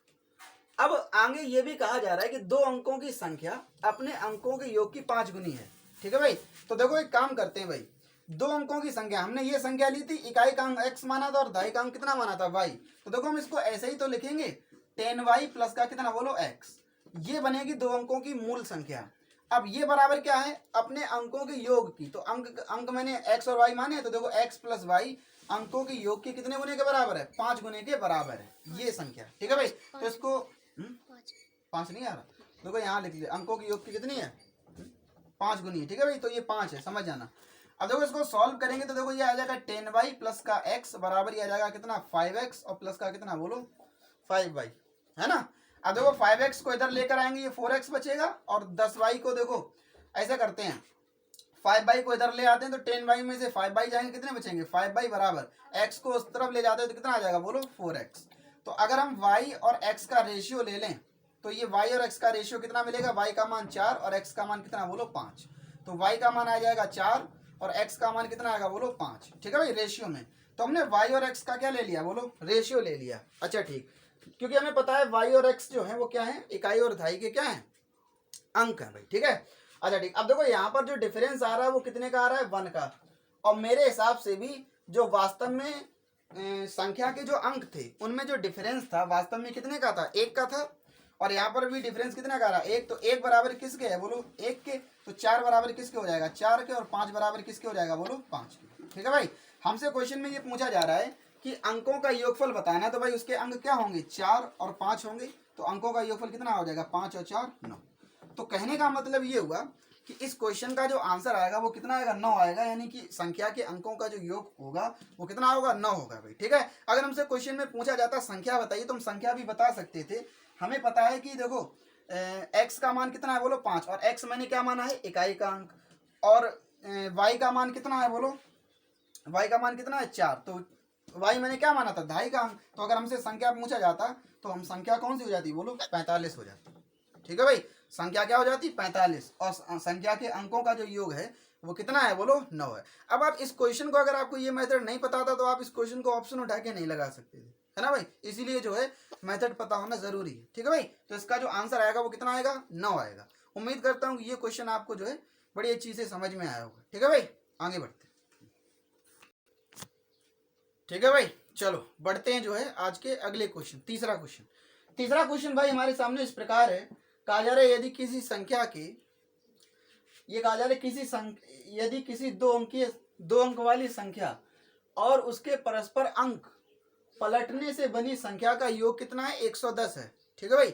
S1: अब आगे ये भी कहा जा रहा है कि दो अंकों की संख्या अपने अंकों के योग की 5 गुनी है। ठीक है भाई, तो देखो एक काम करते हैं भाई, दो अंकों की संख्या हमने ये संख्या ली थी, इकाई का अंक x माना था और दहाई का अंक कितना माना था, y। तो देखो हम इसको ऐसे ही तो लिखेंगे 10y प्लस का कितना, बोलो x। ये बनेगी दो अंकों की मूल संख्या। अब ये बराबर क्या है, अपने अंकों के योग की। तो अंक मैंने x और y माने, तो देखो x प्लस वाई अंकों के योग के कितने गुने के बराबर है, 5 गुने के बराबर है ये संख्या। ठीक है भाई, तो इसको 5 नहीं आ रहा, देखो यहाँ लिख लिया, अंकों के योग की कितनी है, 5 गुनी है। ठीक है भाई, तो ये 5 है, समझ जाना। अब देखो इसको सॉल्व करेंगे तो देखो ये आ जाएगा 10y प्लस का x बराबर ये आ जाएगा कितना, 5x, और प्लस का कितना, बोलो 5y, है ना। अब देखो 5x को इधर लेकर आएंगे ये 4x बचेगा, और 10y को देखो ऐसा करते हैं 5y को इधर ले आते हैं तो 10y में से 5y जाएंगे, कितने बचेंगे, 5y बराबर x को उस तरफ ले जाते हैं तो कितना आ जाएगा, बोलो 4x। तो अगर हम y और x का रेशियो ले लें तो ये y और x का रेशियो कितना मिलेगा, y का मान 4 और x का मान कितना, बोलो 5। तो y का मान आ जाएगा 4 और x का मान कितना आएगा, बोलो 5। ठीक है भाई, रेशियो में तो हमने y और x का क्या ले लिया, बोलो रेशियो ले लिया। अच्छा ठीक, क्योंकि हमें पता है y और x जो है वो क्या है, इकाई और दहाई के क्या है, अंक है भाई। ठीक है, अच्छा ठीक। अब देखो यहाँ पर जो डिफरेंस आ रहा है वो कितने का आ रहा है, 1 का। और मेरे हिसाब से भी जो वास्तव में संख्या के जो अंक थे उनमें जो डिफरेंस था वास्तव में कितने का था, 1 का था। और यहाँ पर भी डिफरेंस कितने का आ रहा है, 1। तो 1 बराबर किसके है, बोलो 1 के। तो 4 बराबर किसके हो जाएगा, 4 के। और 5 बराबर किसके हो जाएगा, बोलो 5 के। ठीक है भाई, हमसे क्वेश्चन में ये पूछा जा रहा है कि अंकों का योगफल बताना है, तो भाई उसके अंक क्या होंगे, 4 और 5 होंगे। तो अंकों का योगफल कितना हो जाएगा, 5 और 4 9। तो कहने का मतलब ये हुआ कि इस क्वेश्चन का जो आंसर आएगा वो कितना आएगा, 9 आएगा। यानी कि संख्या के अंकों का जो योग होगा वो कितना होगा, 9 होगा भाई। ठीक है, अगर हमसे क्वेश्चन में पूछा जाता संख्या बताइए तो हम संख्या भी बता सकते थे। हमें पता है कि देखो x का मान कितना है बोलो 5, और x मैंने क्या माना है, इकाई का अंक, और y का मान कितना है बोलो, y का मान कितना है 4, तो y मैंने क्या माना था, ढाई का अंक। तो अगर हमसे संख्या पूछा जाता तो हम संख्या कौन सी हो जाती बोलो, 45 हो जाती। ठीक है भाई, संख्या क्या हो जाती 45, और संख्या के अंकों का जो योग है वो कितना है बोलो 9 है। अब आप इस क्वेश्चन को, अगर आपको ये मेथड नहीं पता था तो आप इस क्वेश्चन को ऑप्शन उठा के नहीं लगा सकते थे, है ना भाई। इसीलिए जो है मेथड पता होना जरूरी है। ठीक है भाई, तो इसका जो आंसर आएगा वो कितना आएगा, 9 आएगा। उम्मीद करता हूँ कि ये क्वेश्चन आपको जो है बड़ी अच्छी से समझ में आया होगा। ठीक है भाई, आगे बढ़ते। ठीक है भाई, चलो बढ़ते हैं जो है आज के अगले क्वेश्चन, तीसरा क्वेश्चन भाई हमारे सामने इस प्रकार है। कहा जा रहा है यदि किसी संख्या के, ये कहा जा रहा है यदि किसी दो अंक वाली संख्या और उसके परस्पर अंक पलटने से बनी संख्या का योग कितना है, 110 है। ठीक है भाई,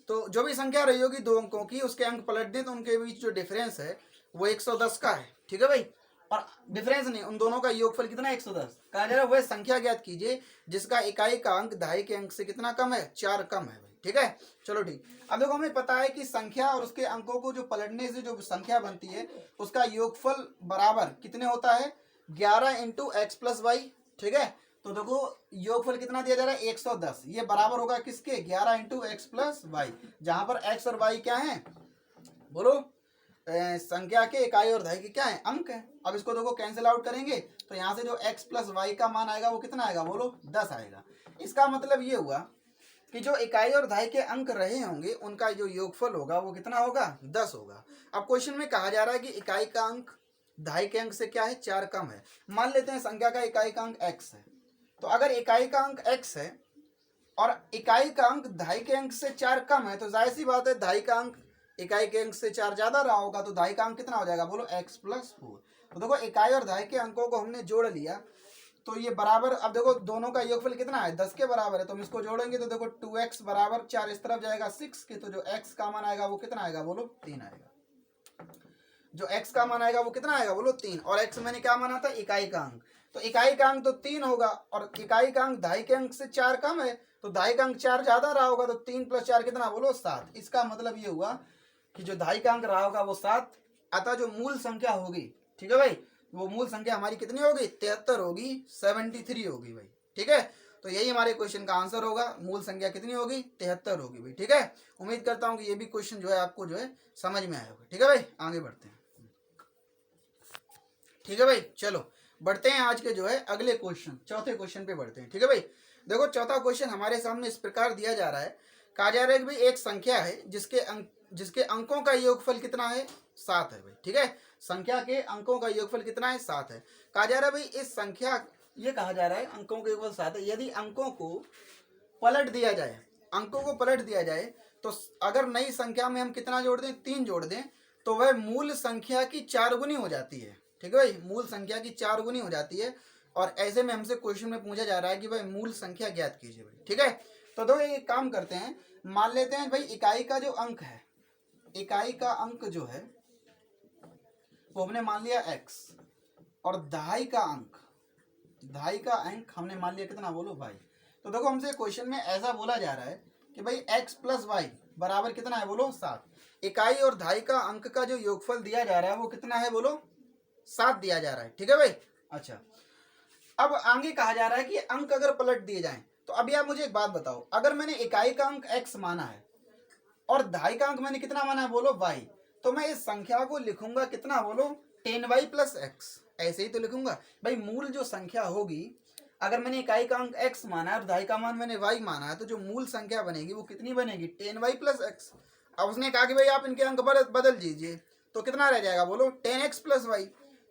S1: तो जो भी संख्या रही होगी दो अंकों की, उसके अंक पलट दें तो उनके बीच जो डिफरेंस है वो 110 का है। ठीक है भाई, और डिफरेंस नहीं, उन दोनों का योगफल कितना है, 110। कहा जा रहा है वह संख्या ज्ञात कीजिए जिसका इकाई का अंक दहाई के अंक से कितना कम है, 4 कम है भाई। ठीक है, चलो ठीक। अब देखो हमें पता है कि संख्या और उसके अंकों को जो पलटने से जो संख्या बनती है उसका योगफल बराबर कितने होता है, 11 इंटू एक्स प्लस वाई। ठीक है, तो देखो योगफल कितना दिया जा रहा है, 110। ये बराबर होगा किसके, 11 इंटू एक्स प्लस वाई, जहां पर एक्स और वाई क्या है बोलो, संख्या के इकाई और दहाई के क्या है, अंक है। अब इसको देखो कैंसिल आउट करेंगे तो यहाँ से जो x प्लस वाई का मान आएगा वो कितना आएगा बोलो, 10 आएगा। इसका मतलब ये हुआ कि जो इकाई और दहाई के अंक रहे होंगे उनका जो योगफल होगा वो कितना होगा, 10 होगा। अब क्वेश्चन में कहा जा रहा है कि इकाई का अंक दहाई के अंक से क्या है, 4 कम है। मान लेते हैं संख्या का इकाई का अंक x है, तो अगर इकाई का अंक x है और इकाई का अंक दहाई के अंक से 4 कम है, तो जाहिर सी बात है दहाई का अंक इकाई के अंक से 4 ज्यादा रहा होगा, तो दहाई का अंक कितना हो जाएगा बोलो, x प्लस 4। तो देखो इकाई और दहाई के अंकों को हमने जोड़ लिया तो ये बराबर, अब देखो दोनों का योगफल कितना है, 10 के बराबर है। तो हम इसको जोड़ेंगे तो देखो 2x बराबर 4, इस तरफ जाएगा 6 के, तो जो x का मान आएगा वो कितना आएगा बोलो, 3 आएगा। जो x का मान आएगा वो कितना आएगा बोलो, 3। और x मैंने क्या माना था, इकाई का अंक, तो इकाई का अंक तो 3 होगा और इकाई का अंक दहाई के अंक से 4 कम है, तो दहाई का अंक 4 ज्यादा रहा होगा, तो 3 प्लस 4 कितना बोलो, 7। इसका मतलब ये हुआ कि जो दहाई का अंक रहा होगा वो 7, अतः जो मूल संख्या होगी, ठीक है भाई, वो मूल संख्या हमारी कितनी होगी, 73 होगी, 73 होगी भाई। ठीक है, तो यही हमारे क्वेश्चन का आंसर होगा, मूल संख्या कितनी होगी, 73 होगी भाई। ठीक है, उम्मीद करता हूँ कि ये भी क्वेश्चन जो है आपको जो है समझ में आया होगा। ठीक है भाई, आगे बढ़ते हैं। ठीक है भाई, चलो बढ़ते हैं आज के जो है अगले क्वेश्चन, चौथे क्वेश्चन पे बढ़ते हैं। ठीक है भाई, देखो चौथा क्वेश्चन हमारे सामने इस प्रकार दिया जा रहा है। कहा जा रहा है कि भाई एक संख्या है जिसके अंकों का योगफल कितना है, 7 है भाई। ठीक है, संख्या के अंकों का योगफल कितना है, 7 है। कहा जा रहा है भाई इस संख्या, ये कहा जा रहा है अंकों का योगफल 7 है। यदि अंकों को पलट दिया जाए तो अगर नई संख्या में हम कितना जोड़ दें, 3 जोड़ दें, तो वह मूल संख्या की 4 गुनी हो जाती है। ठीक है भाई, मूल संख्या की 4 गुनी हो जाती है। और ऐसे में हमसे क्वेश्चन में पूछा जा रहा है कि भाई मूल संख्या ज्ञात कीजिए भाई। ठीक है, तो दो एक काम करते हैं, मान लेते हैं भाई इकाई का जो अंक है, इकाई का अंक जो है वो हमने मान लिया x, और दहाई का अंक हमने मान लिया कितना बोलो y। तो देखो हमसे क्वेश्चन में ऐसा बोला जा रहा है कि भाई x प्लस वाई बराबर कितना है बोलो, 7। इकाई और दहाई का अंक का जो योगफल दिया जा रहा है वो कितना है बोलो, 7 दिया जा रहा है। ठीक है भाई, अच्छा अब आगे कहा जा रहा है कि अंक अगर पलट दिए जाएं, तो अभी आप मुझे एक बात बताओ, अगर मैंने इकाई का अंक x माना है और दहाई का अंक मैंने कितना माना है बोलो, y, तो मैं इस संख्या को लिखूंगा कितना बोलो, 10y प्लस x। ऐसे ही तो लिखूंगा भाई, मूल जो संख्या होगी, अगर मैंने इकाई का अंक x माना है और दहाई का मान मैंने y माना है, तो जो मूल संख्या बनेगी वो कितनी बनेगी, 10y प्लस x। अब उसने कहा कि भाई आप इनके अंक बदल दीजिए, तो कितना रह जाएगा बोलो, 10x प्लस y।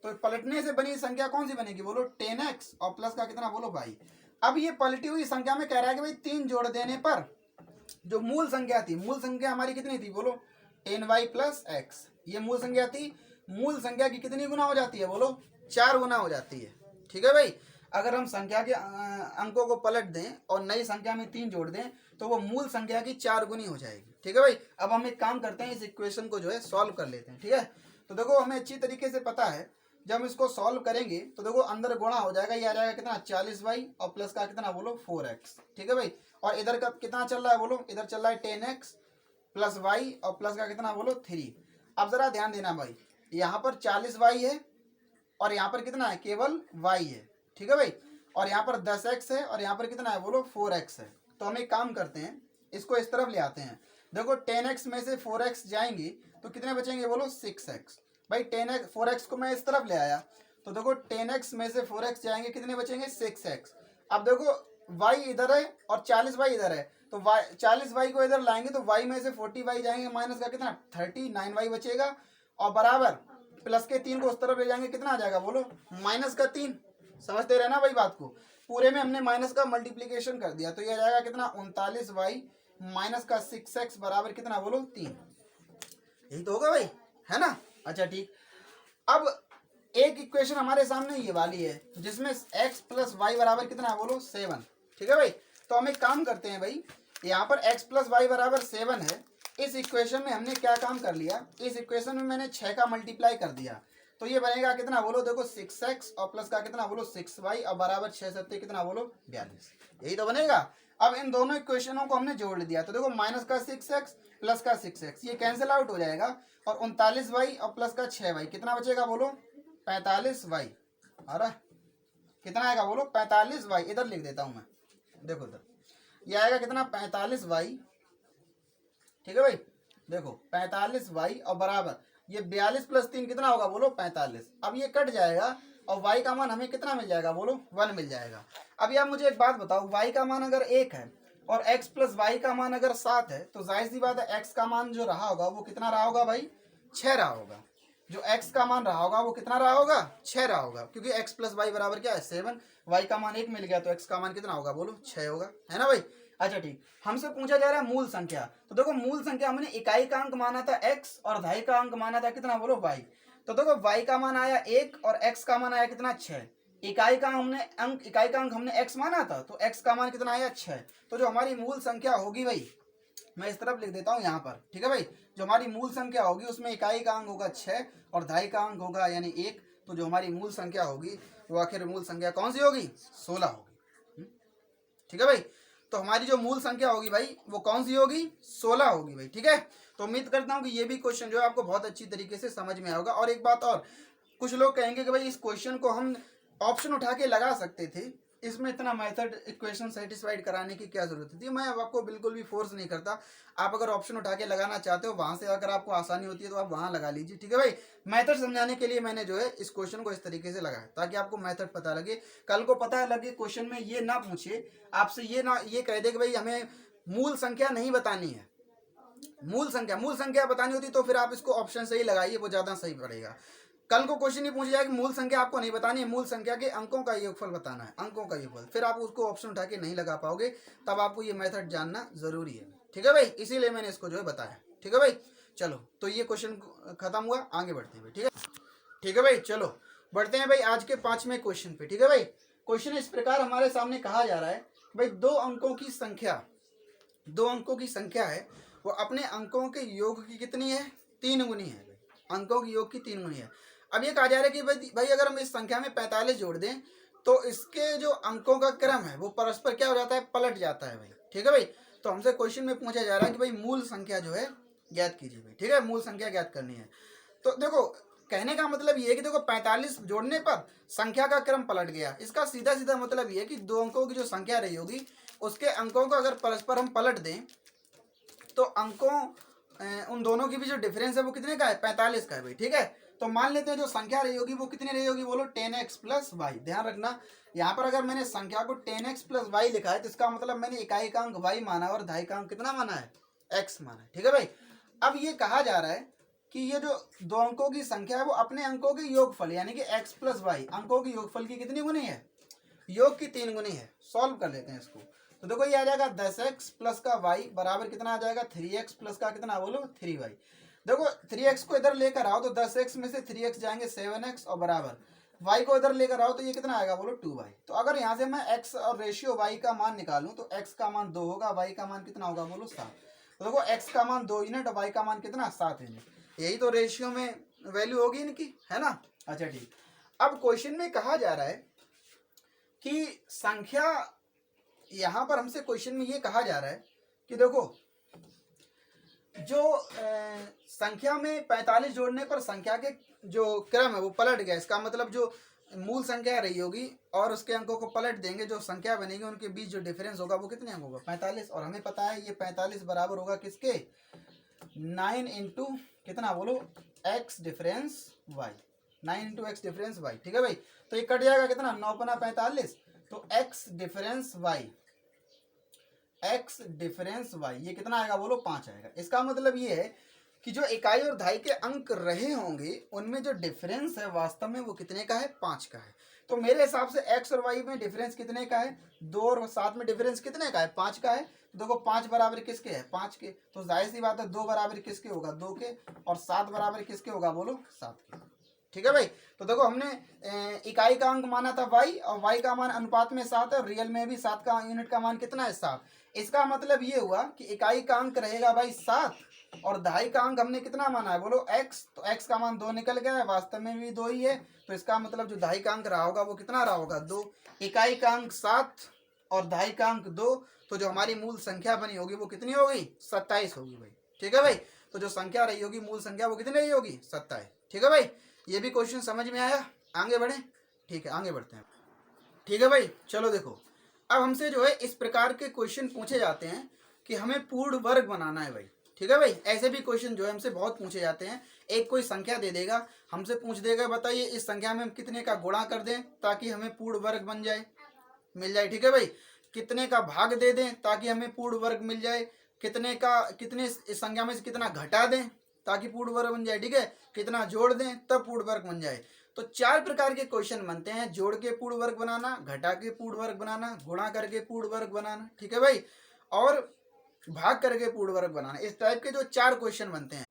S1: तो पलटने से बनी संख्या कौन सी बनेगी बोलो, 10x और प्लस का कितना बोलो, y। अब ये पलटी हुई संख्या में कह रहा है कि भाई 3 जोड़ देने पर जो मूल संख्या थी, मूल संख्या हमारी कितनी थी बोलो, 10y प्लस x। ये मूल संख्या थी, मूल संख्या की कितनी गुना हो जाती है बोलो, 4 गुना हो जाती है। ठीक है भाई, अगर हम संख्या के अंकों को पलट दें और नई संख्या में 3 जोड़ दें तो वो मूल संख्या की 4 गुनी हो जाएगी। ठीक है भाई, अब हम एक काम करते हैं, इस इक्वेशन को जो है सॉल्व कर लेते हैं। ठीक है, तो देखो हमें अच्छी तरीके से पता है जब हम इसको सॉल्व करेंगे तो देखो अंदर गुणा हो जाएगा, ये आ जाएगा कितना 40y और प्लस का कितना बोलो 4x। ठीक है भाई, और इधर का कितना चल रहा है बोलो, इधर चल रहा है 10x प्लस y और प्लस का कितना बोलो 3। अब जरा ध्यान देना भाई, यहाँ पर 40y है और यहाँ पर कितना है केवल y है। ठीक है भाई, और यहाँ पर 10x है और यहाँ पर कितना है बोलो 4x है। तो हम एक काम करते हैं, इसको इस तरफ ले आते हैं। देखो 10x में से 4x जाएंगे तो कितने बचेंगे बोलो 6x। भाई 10x 4x को मैं इस तरफ ले आया तो देखो 10x में से 4x जाएंगे कितने बचेंगे 6x। अब देखो y इधर है और 40y इधर है तो y 40y को इधर लाएंगे तो y में से 40y जाएंगे माइनस का कितना 39y बचेगा और बराबर प्लस के 3 को उस तरफ ले जाएंगे कितना आ जाएगा बोलो माइनस का 3। समझते रहे ना भाई बात को, पूरे में हमने माइनस का मल्टीप्लीकेशन कर दिया तो ये आ जाएगा कितना 39y माइनस का 6x बराबर कितना बोलो 3। यही तो होगा भाई, है ना। अच्छा ठीक, अब एक इक्वेशन हमारे सामने ये वाली है जिसमें x प्लस वाई बराबर कितना है बोलो 7। ठीक है भाई, तो हम एक काम करते हैं भाई, यहाँ पर x प्लस वाई बराबर 7 है। इस इक्वेशन में हमने क्या काम कर लिया, इस इक्वेशन में मैंने 6 का मल्टीप्लाई कर दिया तो ये बनेगा कितना बोलो देखो 6x और प्लस का कितना बोलो 6y और बराबर 6 सत्ते कितना बोलो 42। यही तो बनेगा। अब इन दोनों इक्वेशनों को हमने जोड़ दिया तो देखो माइनस का 6x प्लस का 6x ये कैंसिल आउट हो जाएगा और 39y और प्लस का 6y कितना बचेगा बोलो 45y। अरे कितना आएगा बोलो 45y, इधर लिख देता हूं मैं, देखो इधर ये आएगा कितना 45y। ठीक है भाई, देखो 45y और बराबर ये 42 प्लस 3 कितना होगा बोलो 45। अब ये कट जाएगा और y का मान हमें कितना मिल जाएगा बोलो 1 मिल जाएगा। अब यार मुझे एक बात बताओ, y का मान अगर 1 है और x प्लस वाई का मान अगर 7 है तो जाहिर सी बात है x का मान जो रहा होगा वो कितना रहा होगा भाई 6 रहा होगा। जो x का मान रहा होगा वो कितना रहा होगा 6 रहा होगा, क्योंकि x प्लस वाई बराबर क्या है 7, y का मान 1 मिल गया तो x का मान कितना होगा बोलो 6 होगा, है ना भाई। अच्छा ठीक, हमसे पूछा जा रहा है मूल संख्या, तो देखो मूल संख्या हमने इकाई का अंक माना था x और दहाई का अंक माना था कितना बोलो y। तो देखो y का मान आया 1 और x का मान आया कितना 6। इकाई का अंक हमने x माना था तो x का मान कितना आया 6। तो जो हमारी मूल संख्या होगी भाई, मैं इस तरफ लिख देता हूँ यहाँ पर। ठीक है भाई, जो हमारी मूल संख्या होगी उसमें इकाई का अंक होगा 6 और दहाई का अंक होगा यानी 1। तो जो हमारी मूल संख्या होगी वो आखिर मूल संख्या कौन सी होगी 16 होगी। ठीक है भाई, तो हमारी जो मूल संख्या होगी भाई वो कौन सी होगी 16 होगी भाई। ठीक है, तो उम्मीद करता हूँ कि ये भी क्वेश्चन जो है आपको बहुत अच्छी तरीके से समझ में आएगा। और एक बात और, कुछ लोग कहेंगे कि भाई इस क्वेश्चन को हम ऑप्शन उठा के लगा सकते थे, इसमें इतना मेथड इक्वेशन सेटिस्फाइड कराने की क्या जरूरत थी। मैं आपको बिल्कुल भी फोर्स नहीं करता, आप अगर ऑप्शन उठा के लगाना चाहते हो वहां से अगर आपको आसानी होती है तो आप वहां लगा लीजिए। ठीक है भाई, मेथड समझाने के लिए मैंने जो है इस क्वेश्चन को इस तरीके से लगाया ताकि आपको मेथड पता लगे, कल को पता लगे क्वेश्चन में ये ना पूछे आपसे, ये कह दे कि भाई हमें मूल संख्या नहीं बतानी है। मूल संख्या बतानी होती तो फिर आप इसको ऑप्शन से ही लगाइए, वो ज्यादा सही पड़ेगा। कल को क्वेश्चन ही पूछ जाए कि मूल संख्या आपको नहीं बतानी है, मूल संख्या के अंकों का योगफल बताना है, अंकों का योगफल, फिर आप उसको ऑप्शन उठा के नहीं लगा पाओगे, तब आपको ये मेथड जानना जरूरी है। ठीक है भाई, इसीलिए मैंने इसको जो है बताया। ठीक है भाई, चलो तो ये क्वेश्चन खत्म हुआ, आगे बढ़ते हैं भाई। ठीक है भाई, चलो बढ़ते हैं भाई आज के 5वें क्वेश्चन पे। ठीक है भाई, क्वेश्चन इस प्रकार हमारे सामने कहा जा रहा है भाई, दो अंकों की संख्या है वो अपने अंकों के योग की कितनी है 3 गुनी है भाई, अंकों की योग की 3 गुनी है। अब ये कहा जा रहा है कि भाई अगर हम इस संख्या में 45 जोड़ दें तो इसके जो अंकों का क्रम है वो परस्पर क्या हो जाता है पलट जाता है भाई। ठीक है भाई, तो हमसे क्वेश्चन में पूछा जा रहा है कि भाई मूल संख्या जो है ज्ञात कीजिए भाई। ठीक है, मूल संख्या ज्ञात करनी है। तो देखो कहने का मतलब ये है कि देखो 45 जोड़ने पर संख्या का क्रम पलट गया, इसका सीधा सीधा मतलब ये है कि दो अंकों की जो संख्या रही होगी उसके अंकों को अगर परस्पर हम पलट दें तो अंकों उन दोनों की भी जो डिफरेंस है वो कितने का है 45 का है भाई। ठीक है, तो मान लेते हैं जो संख्या रही होगी वो कितनी रही होगी बोलो 10x प्लस वाई। ध्यान रखना यहाँ पर अगर मैंने संख्या को 10x प्लस वाई लिखा है तो इसका मतलब मैंने इकाई का अंक y माना और दहाई का अंक कितना माना है x माना है। ठीक है भाई, अब ये कहा जा रहा है कि ये जो दो अंकों की संख्या है वो अपने अंकों के योगफल यानी कि x प्लस वाई अंकों के योगफल की कितनी गुनी है, योग की 3 गुनी है। सॉल्व कर लेते हैं इसको, तो देखो ये आ जाएगा 10x प्लस का y बराबर कितना आ जाएगा 3x प्लस का कितना बोलो 3y। देखो 3x को इधर लेकर आओ तो 10x में से 3x जाएंगे 7x और बराबर y को इधर लेकर आओ तो ये कितना आएगा बोलो 2y। तो अगर यहाँ से मैं x और रेशियो y का मान निकालूं तो x का मान 2 होगा, y का मान कितना होगा बोलो 7। तो देखो x का मान 2 यूनिट और y का मान कितना 7 यूनिट, यही तो रेशियो में वैल्यू होगी इनकी, है ना। अच्छा ठीक, अब क्वेश्चन में कहा जा रहा है कि संख्या, यहाँ पर हमसे क्वेश्चन में ये कहा जा रहा है कि देखो जो संख्या में 45 जोड़ने पर संख्या के जो क्रम है वो पलट गया। इसका मतलब जो मूल संख्या रही होगी और उसके अंकों को पलट देंगे, जो संख्या बनेगी उनके बीच जो डिफरेंस होगा वो कितने अंक होगा 45। और हमें पता है ये 45 बराबर होगा किसके 9 इंटू कितना बोलो x difference y, 9 into x difference y। ठीक है भाई, तो ये कट जाएगा कितना 9 पना 45, तो x difference y, x difference y ये कितना आएगा बोलो 5 आएगा। इसका मतलब ये है कि जो इकाई और दहाई के अंक रहे होंगे उनमें जो डिफरेंस है वास्तव में वो कितने का है 5 का है। तो मेरे हिसाब से x और y में डिफरेंस कितने का है 2 और 7 में डिफरेंस कितने का है 5 का है। तो देखो 5 बराबर किसके है 5 के, तो जाहिर सी बात है 2 बराबर किसके होगा 2 के, और 7 बराबर किसके होगा बोलो 7 के। ठीक है भाई, तो देखो हमने इकाई का अंक माना था y और y का मान अनुपात में 7 है, रियल में भी 7 का यूनिट का मान कितना है 7। इसका मतलब ये हुआ कि इकाई का अंक रहेगा भाई 7 और दहाई का अंक हमने कितना माना है बोलो x, तो x का मान 2 निकल गया है, वास्तव में भी 2 ही है। तो इसका मतलब जो दहाई का अंक रहा होगा वो कितना रहा होगा 2। इकाई का अंक 7 और दहाई का अंक 2, तो जो हमारी मूल संख्या बनी होगी वो कितनी होगी 27 होगी भाई। ठीक है भाई, तो जो संख्या रही होगी मूल संख्या वो कितनी रही होगी 27। ठीक है भाई, ये भी क्वेश्चन समझ में आया, आगे बढ़े। ठीक है, आगे बढ़ते हैं। ठीक है भाई, चलो देखो अब हमसे जो है इस प्रकार के क्वेश्चन पूछे जाते हैं कि हमें पूर्ण वर्ग बनाना है भाई। ठीक है भाई, ऐसे भी क्वेश्चन जो है हमसे बहुत पूछे जाते हैं। एक कोई संख्या दे देगा, हमसे पूछ देगा बताइए इस संख्या में हम कितने का गुणा कर दें ताकि हमें पूर्ण वर्ग बन जाए, मिल जाए। ठीक है भाई, कितने का भाग दे दें ताकि हमें पूर्ण वर्ग मिल जाए, कितने इस संख्या में से कितना घटा दें ताकि पूर्ण वर्ग बन जाए। ठीक है, कितना जोड़ दें तब पूर्ण वर्ग बन जाए। तो 4 प्रकार के क्वेश्चन बनते हैं, जोड़ के पूर्ण वर्ग बनाना, घटा के पूर्ण वर्ग बनाना, गुणा करके पूर्ण वर्ग बनाना, ठीक है भाई, और भाग करके पूर्ण वर्ग बनाना। इस टाइप के जो 4 क्वेश्चन बनते हैं।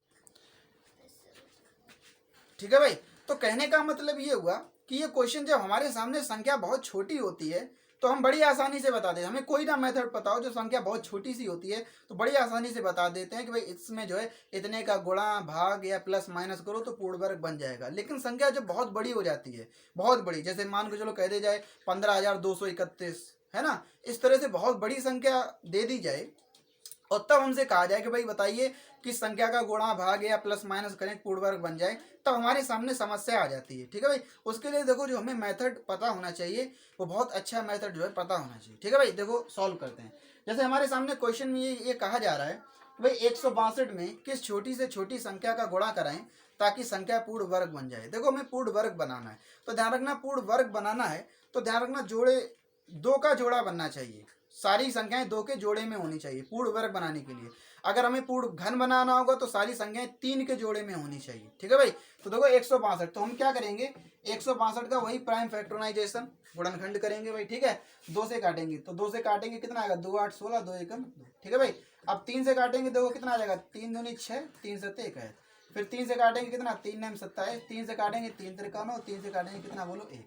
S1: ठीक है भाई, तो कहने का मतलब ये हुआ कि ये क्वेश्चन जब हमारे सामने संख्या बहुत छोटी होती है तो हम बड़ी आसानी से बता देते हैं। हमें कोई ना मेथड पता हो, जो संख्या बहुत छोटी सी होती है तो बड़ी आसानी से बता देते हैं कि भाई इसमें जो है इतने का गुणा भाग या प्लस माइनस करो तो पूर्ण वर्ग बन जाएगा। लेकिन संख्या जो बहुत बड़ी हो जाती है, बहुत बड़ी, जैसे मान के चलो कह दे जाए 15,231, है ना, इस तरह से बहुत बड़ी संख्या दे दी जाए और तब हमसे कहा जाए कि भाई बताइए किस संख्या का गुणा भाग या प्लस माइनस करें पूर्ण वर्ग बन जाए, तब हमारे सामने समस्या आ जाती है। ठीक है भाई, उसके लिए देखो जो हमें मेथड पता होना चाहिए वो बहुत अच्छा मेथड जो है पता होना चाहिए। ठीक है भाई, देखो सॉल्व करते हैं। जैसे हमारे सामने क्वेश्चन में ये कहा जा रहा है भाई 162 में किस छोटी से छोटी संख्या का गुणा कराएं ताकि संख्या पूर्ण वर्ग बन जाए। देखो हमें पूर्ण वर्ग बनाना है, तो ध्यान रखना पूर्ण वर्ग बनाना है तो ध्यान रखना जोड़े 2 का जोड़ा बनना चाहिए, सारी संख्याएं 2 के जोड़े में होनी चाहिए पूर्ण वर्ग बनाने के लिए। अगर हमें पूर्ण घन बनाना होगा तो सारी संख्याएं 3 के जोड़े में होनी चाहिए। ठीक है भाई, तो देखो 162, तो हम क्या करेंगे 162 का वही प्राइम फैक्टराइजेशन गुणनखंड करेंगे भाई। ठीक है, 2 से काटेंगे तो 2 से काटेंगे कितना आएगा 2 8 16 2 एकम 2। ठीक है भाई, अब 3 से काटेंगे देखो कितना आ जाएगा 3 दूनी 6 3 7 1 है। फिर 3 से काटेंगे कितना 3 9 27, 3 से काटेंगे 3 3 9, 3 से काटेंगे कितना बोलो 1।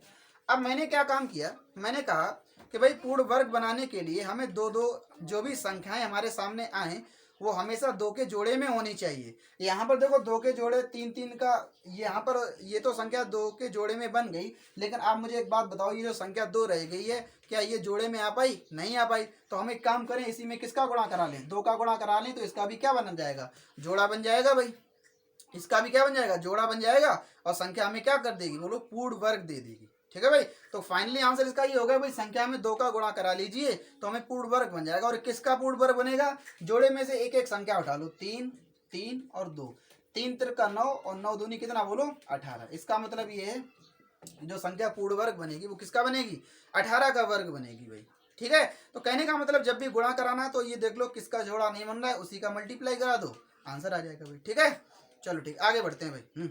S1: अब मैंने क्या काम किया, मैंने कहा कि भाई पूर्ण वर्ग बनाने के लिए हमें 2 2 जो भी संख्याएं हमारे सामने आए वो हमेशा 2 के जोड़े में होनी चाहिए। यहाँ पर देखो 2 के जोड़े 3 3 का, यहाँ पर ये तो संख्या 2 के जोड़े में बन गई, लेकिन आप मुझे एक बात बताओ ये जो संख्या 2 रह गई है क्या ये जोड़े में आ पाई, नहीं आ पाई। तो हम एक काम करें इसी में किसका गुणा करा लें 2 का गुणा करा लें तो इसका भी क्या बन जाएगा जोड़ा बन जाएगा भाई, इसका भी क्या बन जाएगा जोड़ा बन जाएगा और संख्या हमें क्या कर देगी बोलो पूर्ण वर्ग दे देगी। ठीक है भाई, तो फाइनली आंसर इसका ये होगा भाई संख्या में 2 का गुणा करा लीजिए तो हमें पूर्ण वर्ग बन जाएगा। और किसका पूर्ण वर्ग बनेगा, जोड़े में से एक एक संख्या उठा लो 3 3 और 2, 3 3 का 9 और 9 दूनी कितना बोलो 18। इसका मतलब ये है जो संख्या पूर्ण वर्ग बनेगी वो किसका बनेगी 18 का वर्ग बनेगी भाई। ठीक है, तो कहने का मतलब जब भी गुणा कराना तो ये देख लो किसका जोड़ा नहीं बन रहा है उसी का मल्टीप्लाई करा दो, आंसर आ जाएगा भाई। ठीक है, चलो ठीक आगे बढ़ते हैं भाई।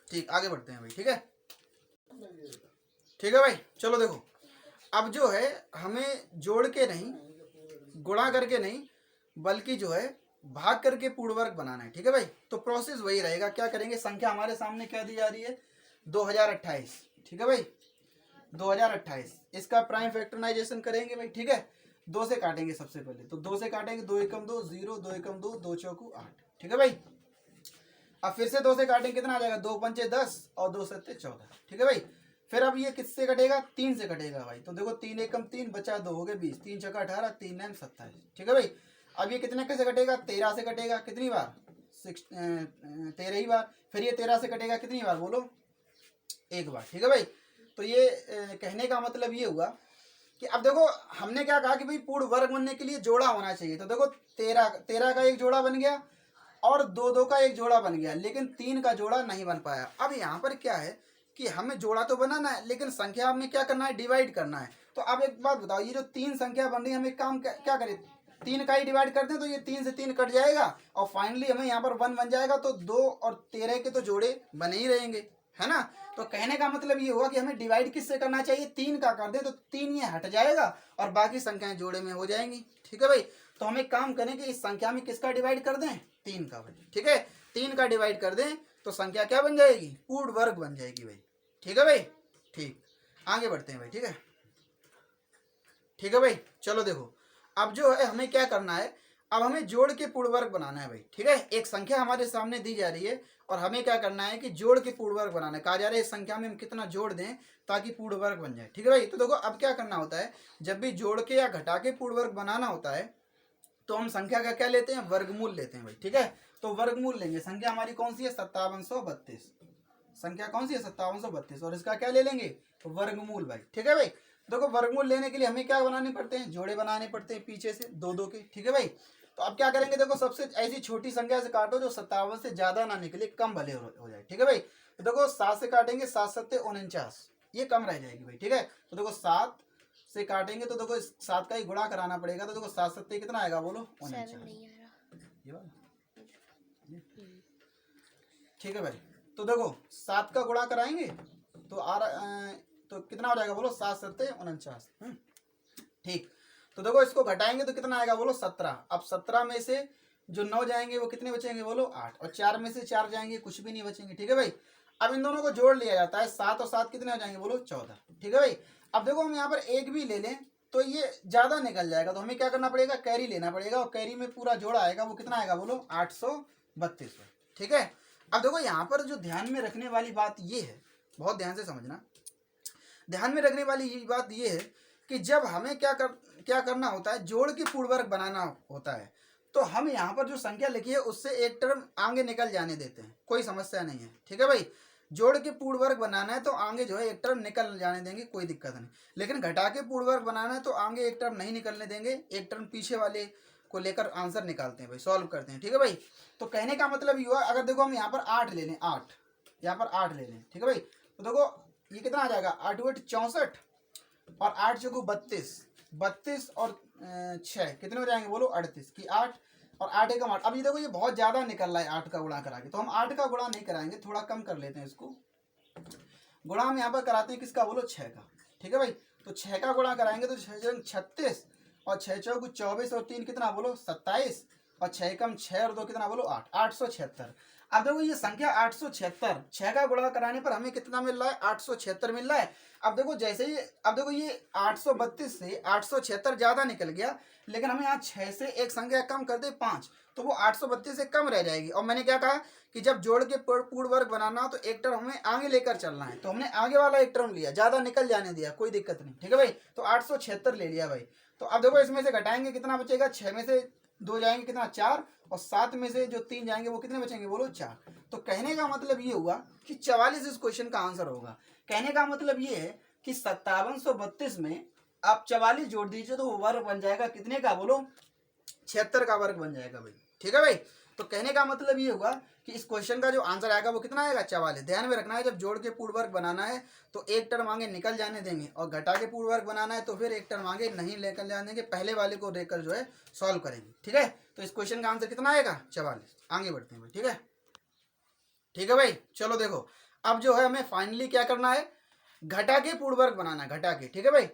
S1: ठीक आगे बढ़ते हैं भाई। ठीक है, ठीक है भाई, चलो देखो अब जो है हमें जोड़ के नहीं गुणा करके नहीं बल्कि जो है भाग करके पूर्ण वर्ग बनाना है। ठीक है भाई, तो प्रोसेस वही रहेगा, क्या करेंगे संख्या हमारे सामने क्या दी जा रही है 2028, ठीक है भाई 2028। इसका प्राइम फैक्टराइजेशन करेंगे भाई, ठीक है। 2 से काटेंगे सबसे पहले, तो 2 से काटेंगे, 2 एकम 2 0, 2 एकम 2, 2 चौकू 8, ठीक है भाई। अब फिर से 2 से काटेंगे, कितना आ जाएगा, 2 पंचे 10 और 2 सत्ते 14, ठीक है भाई। फिर अब ये किससे कटेगा, 3 से कटेगा भाई, तो देखो 3 एकम 3 बचा 2 हो गए 20, 3 छक्का 18, 3 9 27, ठीक है भाई। अब ये कितने कैसे कटेगा, 13 से कटेगा, कितनी बार, 13 ही बार। फिर ये 13 से कटेगा कितनी बार बोलो, एक बार, ठीक है भाई। तो ये कहने का मतलब ये हुआ कि अब देखो हमने क्या कहा कि भाई पूर्ण वर्ग बनने के लिए जोड़ा होना चाहिए, तो देखो 13 का एक जोड़ा बन गया और 2 का एक जोड़ा बन गया, लेकिन 3 का जोड़ा नहीं बन पाया। अब यहाँ पर क्या है कि हमें जोड़ा तो बनाना है, लेकिन संख्या में क्या करना है, डिवाइड करना है। तो अब एक बात बताओ, ये जो 3 संख्या बन रही है, हमें काम क्या करें, 3 का ही डिवाइड करते हैं, तो ये 3 से 3 कट जाएगा और फाइनली हमें यहाँ पर 1 बन जाएगा। तो 2 और 13 के तो जोड़े बने ही रहेंगे, है ना। तो कहने का मतलब ये हुआ कि हमें डिवाइड किससे करना चाहिए, 3 का कर दे तो 3 ये हट जाएगा और बाकी संख्याएं जोड़े में हो जाएंगी, ठीक है भाई। तो हमें काम करें कि इस संख्या में किसका डिवाइड कर दें, 3 का भाई, ठीक है। 3 का डिवाइड कर दें तो संख्या क्या बन जाएगी, पूर्ण वर्ग बन जाएगी भाई, ठीक है भाई। ठीक, आगे बढ़ते हैं भाई, ठीक है, ठीक है भाई। चलो देखो अब जो है हमें क्या करना है, अब हमें जोड़ के पूर्ण वर्ग बनाना है भाई, ठीक है। एक संख्या हमारे सामने दी जा रही है और हमें क्या करना है कि जोड़ के पूर्ण वर्ग बनाना है। कहा जा रहा है इस संख्या में हम कितना जोड़ दें ताकि पूर्ण वर्ग बन जाए, ठीक है भाई। तो देखो अब क्या करना होता है, जब भी जोड़ के या घटा के पूर्ण वर्ग बनाना होता है तो हम संख्या का क्या लेते हैं, वर्गमूल लेते हैं भाई, ठीक है। तो वर्गमूल लेंगे, संख्या हमारी कौन सी है, 5732, संख्या कौन सी है, 5732, और इसका क्या ले लेंगे, वर्गमूल भाई, ठीक है भाई। देखो वर्गमूल लेने के लिए हमें क्या बनाने पड़ते हैं, जोड़े बनाने पड़ते हैं पीछे से 2 के, ठीक है भाई। तो अब क्या करेंगे, देखो सबसे ऐसी छोटी संख्या से काटो जो 57 से ज्यादा ना निकले, कम भले हो जाए, ठीक है भाई। तो देखो 7 से काटेंगे, 7 सत्ते 49, ये कम रह जाएगी भाई, ठीक है। तो देखो 7 से काटेंगे तो देखो 7 का ही गुणा कराना पड़ेगा, तो देखो 7 सत्ते कितना आएगा बोलो, 49, ठीक है भाई। तो देखो 7 का गुणा कराएंगे तो तो कितना हो जाएगा बोलो, 7 सत्ते 49, ठीक। तो देखो इसको घटाएंगे तो कितना आएगा बोलो, 17। अब 17 में से जो 9 जाएंगे वो कितने बचेंगे बोलो, 8, और 4 में से 4 जाएंगे, कुछ भी नहीं बचेंगे, ठीक है भाई। अब इन दोनों को जोड़ लिया जाता है, 7 और 7 कितने हो जाएंगे बोलो, 14, ठीक है भाई। अब देखो हम यहाँ पर एक भी ले लें तो ये ज्यादा निकल जाएगा, तो हमें क्या करना पड़ेगा, कैरी लेना पड़ेगा, और कैरी में पूरा जोड़ा आएगा वो कितना आएगा बोलो, 832, ठीक है। अब देखो यहाँ पर जो ध्यान में रखने वाली बात ये है, बहुत ध्यान से समझना, ध्यान में रखने वाली बात ये है कि जब हमें क्या करना होता है, जोड़ के पूर्ण वर्ग बनाना होता है, तो हम यहाँ पर जो संख्या लिखी है उससे एक टर्म आगे निकल जाने देते हैं, कोई समस्या नहीं है, ठीक है भाई। जोड़ के पूर्ण वर्ग बनाना है तो आगे जो है एक टर्म निकल जाने देंगे, कोई दिक्कत नहीं। लेकिन घटा के पूर्ण वर्ग बनाना है तो आगे एक टर्म नहीं निकलने देंगे, एक टर्म पीछे वाले को लेकर आंसर निकालते हैं भाई, सॉल्व करते हैं, ठीक है भाई। तो कहने का मतलब ये हुआ, अगर देखो हम यहाँ पर 8 ले लें, 8 यहाँ पर 8 ले लें, ठीक है भाई। तो देखो ये कितना आ जाएगा, 8 8 64 और 8 चौको 32, 32 और 6 कितने हो जाएंगे बोलो, 38 की 8 और 8 एकम 8। अब ये देखो ये बहुत ज्यादा निकल रहा है 8 का गुणा करा के, तो हम 8 का गुणा नहीं कराएंगे, थोड़ा कम कर लेते हैं इसको। गुणा हम यहाँ पर कराते हैं किसका बोलो, 6 का, ठीक है भाई। तो 6 का गुणा कराएंगे तो 6 36 और 6 चौको 24 और 3 कितना बोलो, 27 और 6 कम 6 और 2 कितना बोलो, 8, 876। अब देखो ये संख्या 876, 6 का गुणा कराने पर हमें कितना मिल रहा है, 876 मिल रहा है। अब देखो जैसे ही, अब देखो ये 832 से 876 ज्यादा निकल गया, लेकिन हमें यहाँ 6 से एक संख्या कम कर दे 5, तो वो 832 से कम रह जाएगी। और मैंने क्या कहा कि जब जोड़ के पूर्ण वर्ग बनाना हो तो एक टर्म हमें आगे लेकर चलना है, तो हमने आगे वाला एक टर्म लिया, ज्यादा निकल जाने दिया, कोई दिक्कत नहीं, ठीक है भाई। तो 876 ले लिया भाई। तो अब देखो इसमें से घटाएंगे कितना बचेगा, 6 में से 2 जाएंगे कितना, 4, और 7 में से जो 3 जाएंगे वो कितने बचेंगे बोलो, 4। तो कहने का मतलब ये हुआ कि 44 इस क्वेश्चन का आंसर होगा। कहने का मतलब ये है कि 5732 में आप 44 जोड़ दीजिए तो वो वर्ग बन जाएगा कितने का बोलो, 76 का वर्ग बन जाएगा भाई, ठीक है भाई। तो कहने का मतलब ये हुआ कि इस क्वेश्चन का जो आंसर आएगा वो कितना आएगा, 44। ध्यान में रखना है, जब जोड़ के पूर्ण वर्ग बनाना है तो एक टर्म आगे निकल जाने देंगे, और घटा के पूर्ण वर्ग बनाना है तो फिर एक टर्म आगे नहीं लेकर जाने देंगे, पहले वाले को लेकर जो है सॉल्व करेंगे, ठीक है। तो इस क्वेश्चन का आंसर कितना आएगा, 44। आगे बढ़ते हैं भाई, ठीक है, ठीक है भाई। चलो देखो अब जो है हमें फाइनली क्या करना है, घटा के पूर्ण वर्ग बनाना है, घटा के, ठीक है भाई।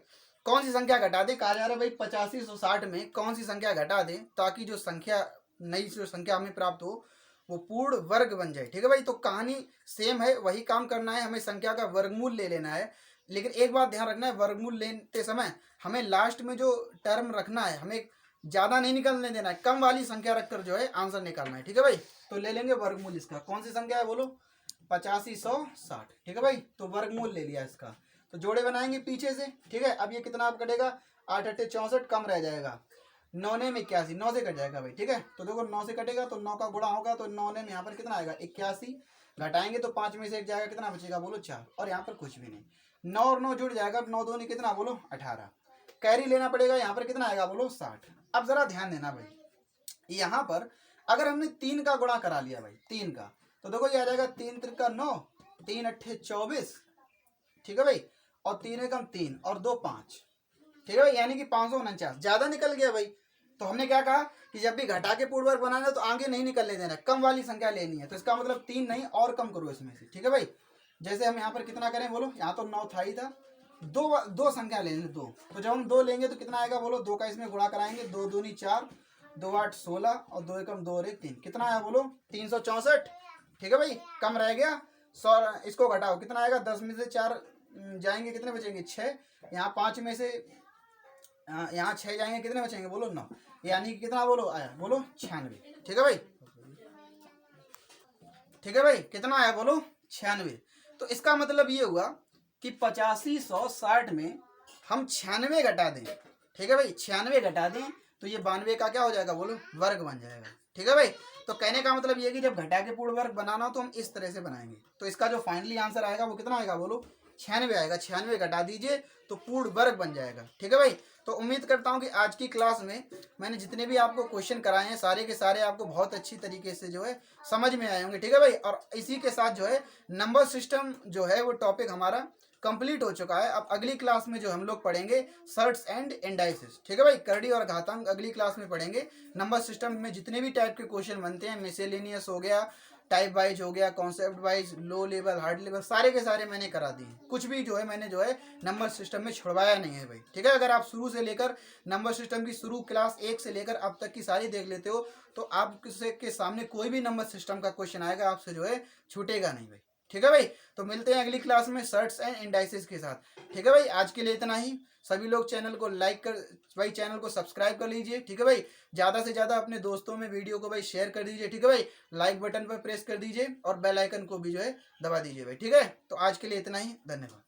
S1: कौन सी संख्या घटा दे, कहा जा रहा है भाई 8560 में कौन सी संख्या घटा दें ताकि जो संख्या नई जो संख्या हमें प्राप्त हो वो पूर्ण वर्ग बन जाए। ठीक है भाई, तो कहानी सेम है, वही काम करना है, हमें संख्या का वर्गमूल ले लेना है। लेकिन एक बात ध्यान रखना है, वर्गमूल लेते समय हमें लास्ट में जो टर्म रखना है, हमें ज़्यादा नहीं निकलने देना है, कम वाली संख्या रखकर जो है आंसर निकालना है। ठीक है भाई, तो ले लेंगे वर्गमूल इसका। कौन सी संख्या है बोलो? 8560। ठीक है भाई, तो वर्गमूल ले लिया इसका। तो जोड़े बनाएंगे पीछे से। ठीक है, अब ये कितना आप कटेगा? 8 8 64, कम रह जाएगा 9 में 81, 9 से कट जाएगा भाई। ठीक है, तो देखो 9 से कटेगा तो 9 का गुणा होगा, तो 9 में यहाँ पर कितना आएगा? 81। घटाएंगे तो 5 में से 1 जाएगा, कितना बचेगा बोलो? 4। और यहाँ पर कुछ भी नहीं, 9 और 9 जुड़ जाएगा, 9 2 नहीं कितना बोलो? 18। कैरी लेना पड़ेगा, यहाँ पर कितना आएगा बोलो? 60। अब जरा ध्यान देना भाई, यहाँ पर अगर हमने 3 का गुणा करा लिया भाई, 3 का, तो देखो ये आ जाएगा 3 त्रिका 9, 3 अट्ठे 24। ठीक है भाई, और 3 एकम 3 और 2 5। ठीक है भाई, यानी कि 549 ज्यादा निकल गया भाई। तो हमने क्या कहा कि जब भी घटा के पूर्ण वर्ग बनाना है तो आगे नहीं निकलने देना, कम वाली संख्या लेनी है। तो इसका मतलब 3 नहीं और कम करो इसमें से। ठीक है भाई, जैसे हम यहाँ पर कितना करें बोलो? यहाँ तो 9 था ही था, दो संख्या लेंगे, 2। तो जब हम 2 लेंगे तो कितना आएगा बोलो? 2 का इसमें गुणा कराएंगे, 2 दूनी 4, 2 8 16 और 2 एकम 2 और 1 3। कितना आया बोलो? 364। ठीक है भाई, कम रह गया 100, इसको घटाओ, कितना आएगा? 10 में से 4 जाएंगे, कितने बचेंगे? 6। यहाँ 5 में से यहाँ 6 जाएंगे, कितने बचेंगे बोलो? 9। यानी कि कितना बोलो आया बोलो? 96। ठीक है भाई, ठीक है भाई, कितना आया बोलो? 96। तो इसका मतलब ये हुआ कि 8560 में हम 96 घटा दें। ठीक है भाई, 96 घटा दें तो ये 92 का क्या हो जाएगा बोलो? वर्ग बन जाएगा। ठीक है भाई, तो कहने का मतलब ये कि जब घटा के पूर्ण वर्ग बनाना हो तो हम इस तरह से बनाएंगे। तो इसका जो फाइनली आंसर आएगा वो कितना आएगा बोलो? 96 आएगा। 96 घटा दीजिए तो पूर्ण वर्ग बन जाएगा। ठीक है भाई, तो उम्मीद करता हूँ कि आज की क्लास में मैंने जितने भी आपको क्वेश्चन कराए हैं सारे के सारे आपको बहुत अच्छी तरीके से जो है समझ में आए होंगे। ठीक है भाई, और इसी के साथ जो है नंबर सिस्टम जो है वो टॉपिक हमारा कंप्लीट हो चुका है। अब अगली क्लास में जो हम लोग पढ़ेंगे सर्ट्स एंड इंडाइसेस। ठीक है भाई, करड़ी और घातांक अगली क्लास में पढ़ेंगे। नंबर सिस्टम में जितने भी टाइप के क्वेश्चन बनते हैं, मिसेलेनियस हो गया, टाइप वाइज हो गया, concept wise, low level, hard level, सारे के सारे मैंने करा दिए। कुछ भी जो है मैंने जो है नंबर सिस्टम में छुड़वाया नहीं है भाई। ठीक है, अगर आप शुरू से लेकर नंबर सिस्टम की शुरू क्लास 1 से लेकर अब तक की सारी देख लेते हो तो आपके के सामने कोई भी नंबर सिस्टम का क्वेश्चन आएगा आपसे जो है छूटेगा नहीं भाई। ठीक है भाई, तो मिलते हैं अगली क्लास में सर्ट्स एंड इंडाइसेस के साथ। ठीक है भाई, आज के लिए इतना ही। सभी लोग चैनल को लाइक कर भाई, चैनल को सब्सक्राइब कर लीजिए। ठीक है भाई, ज़्यादा से ज़्यादा अपने दोस्तों में वीडियो को भाई शेयर कर दीजिए। ठीक है भाई, लाइक बटन पर प्रेस कर दीजिए और बेल आइकन को भी जो है दबा दीजिए भाई। ठीक है, तो आज के लिए इतना ही, धन्यवाद।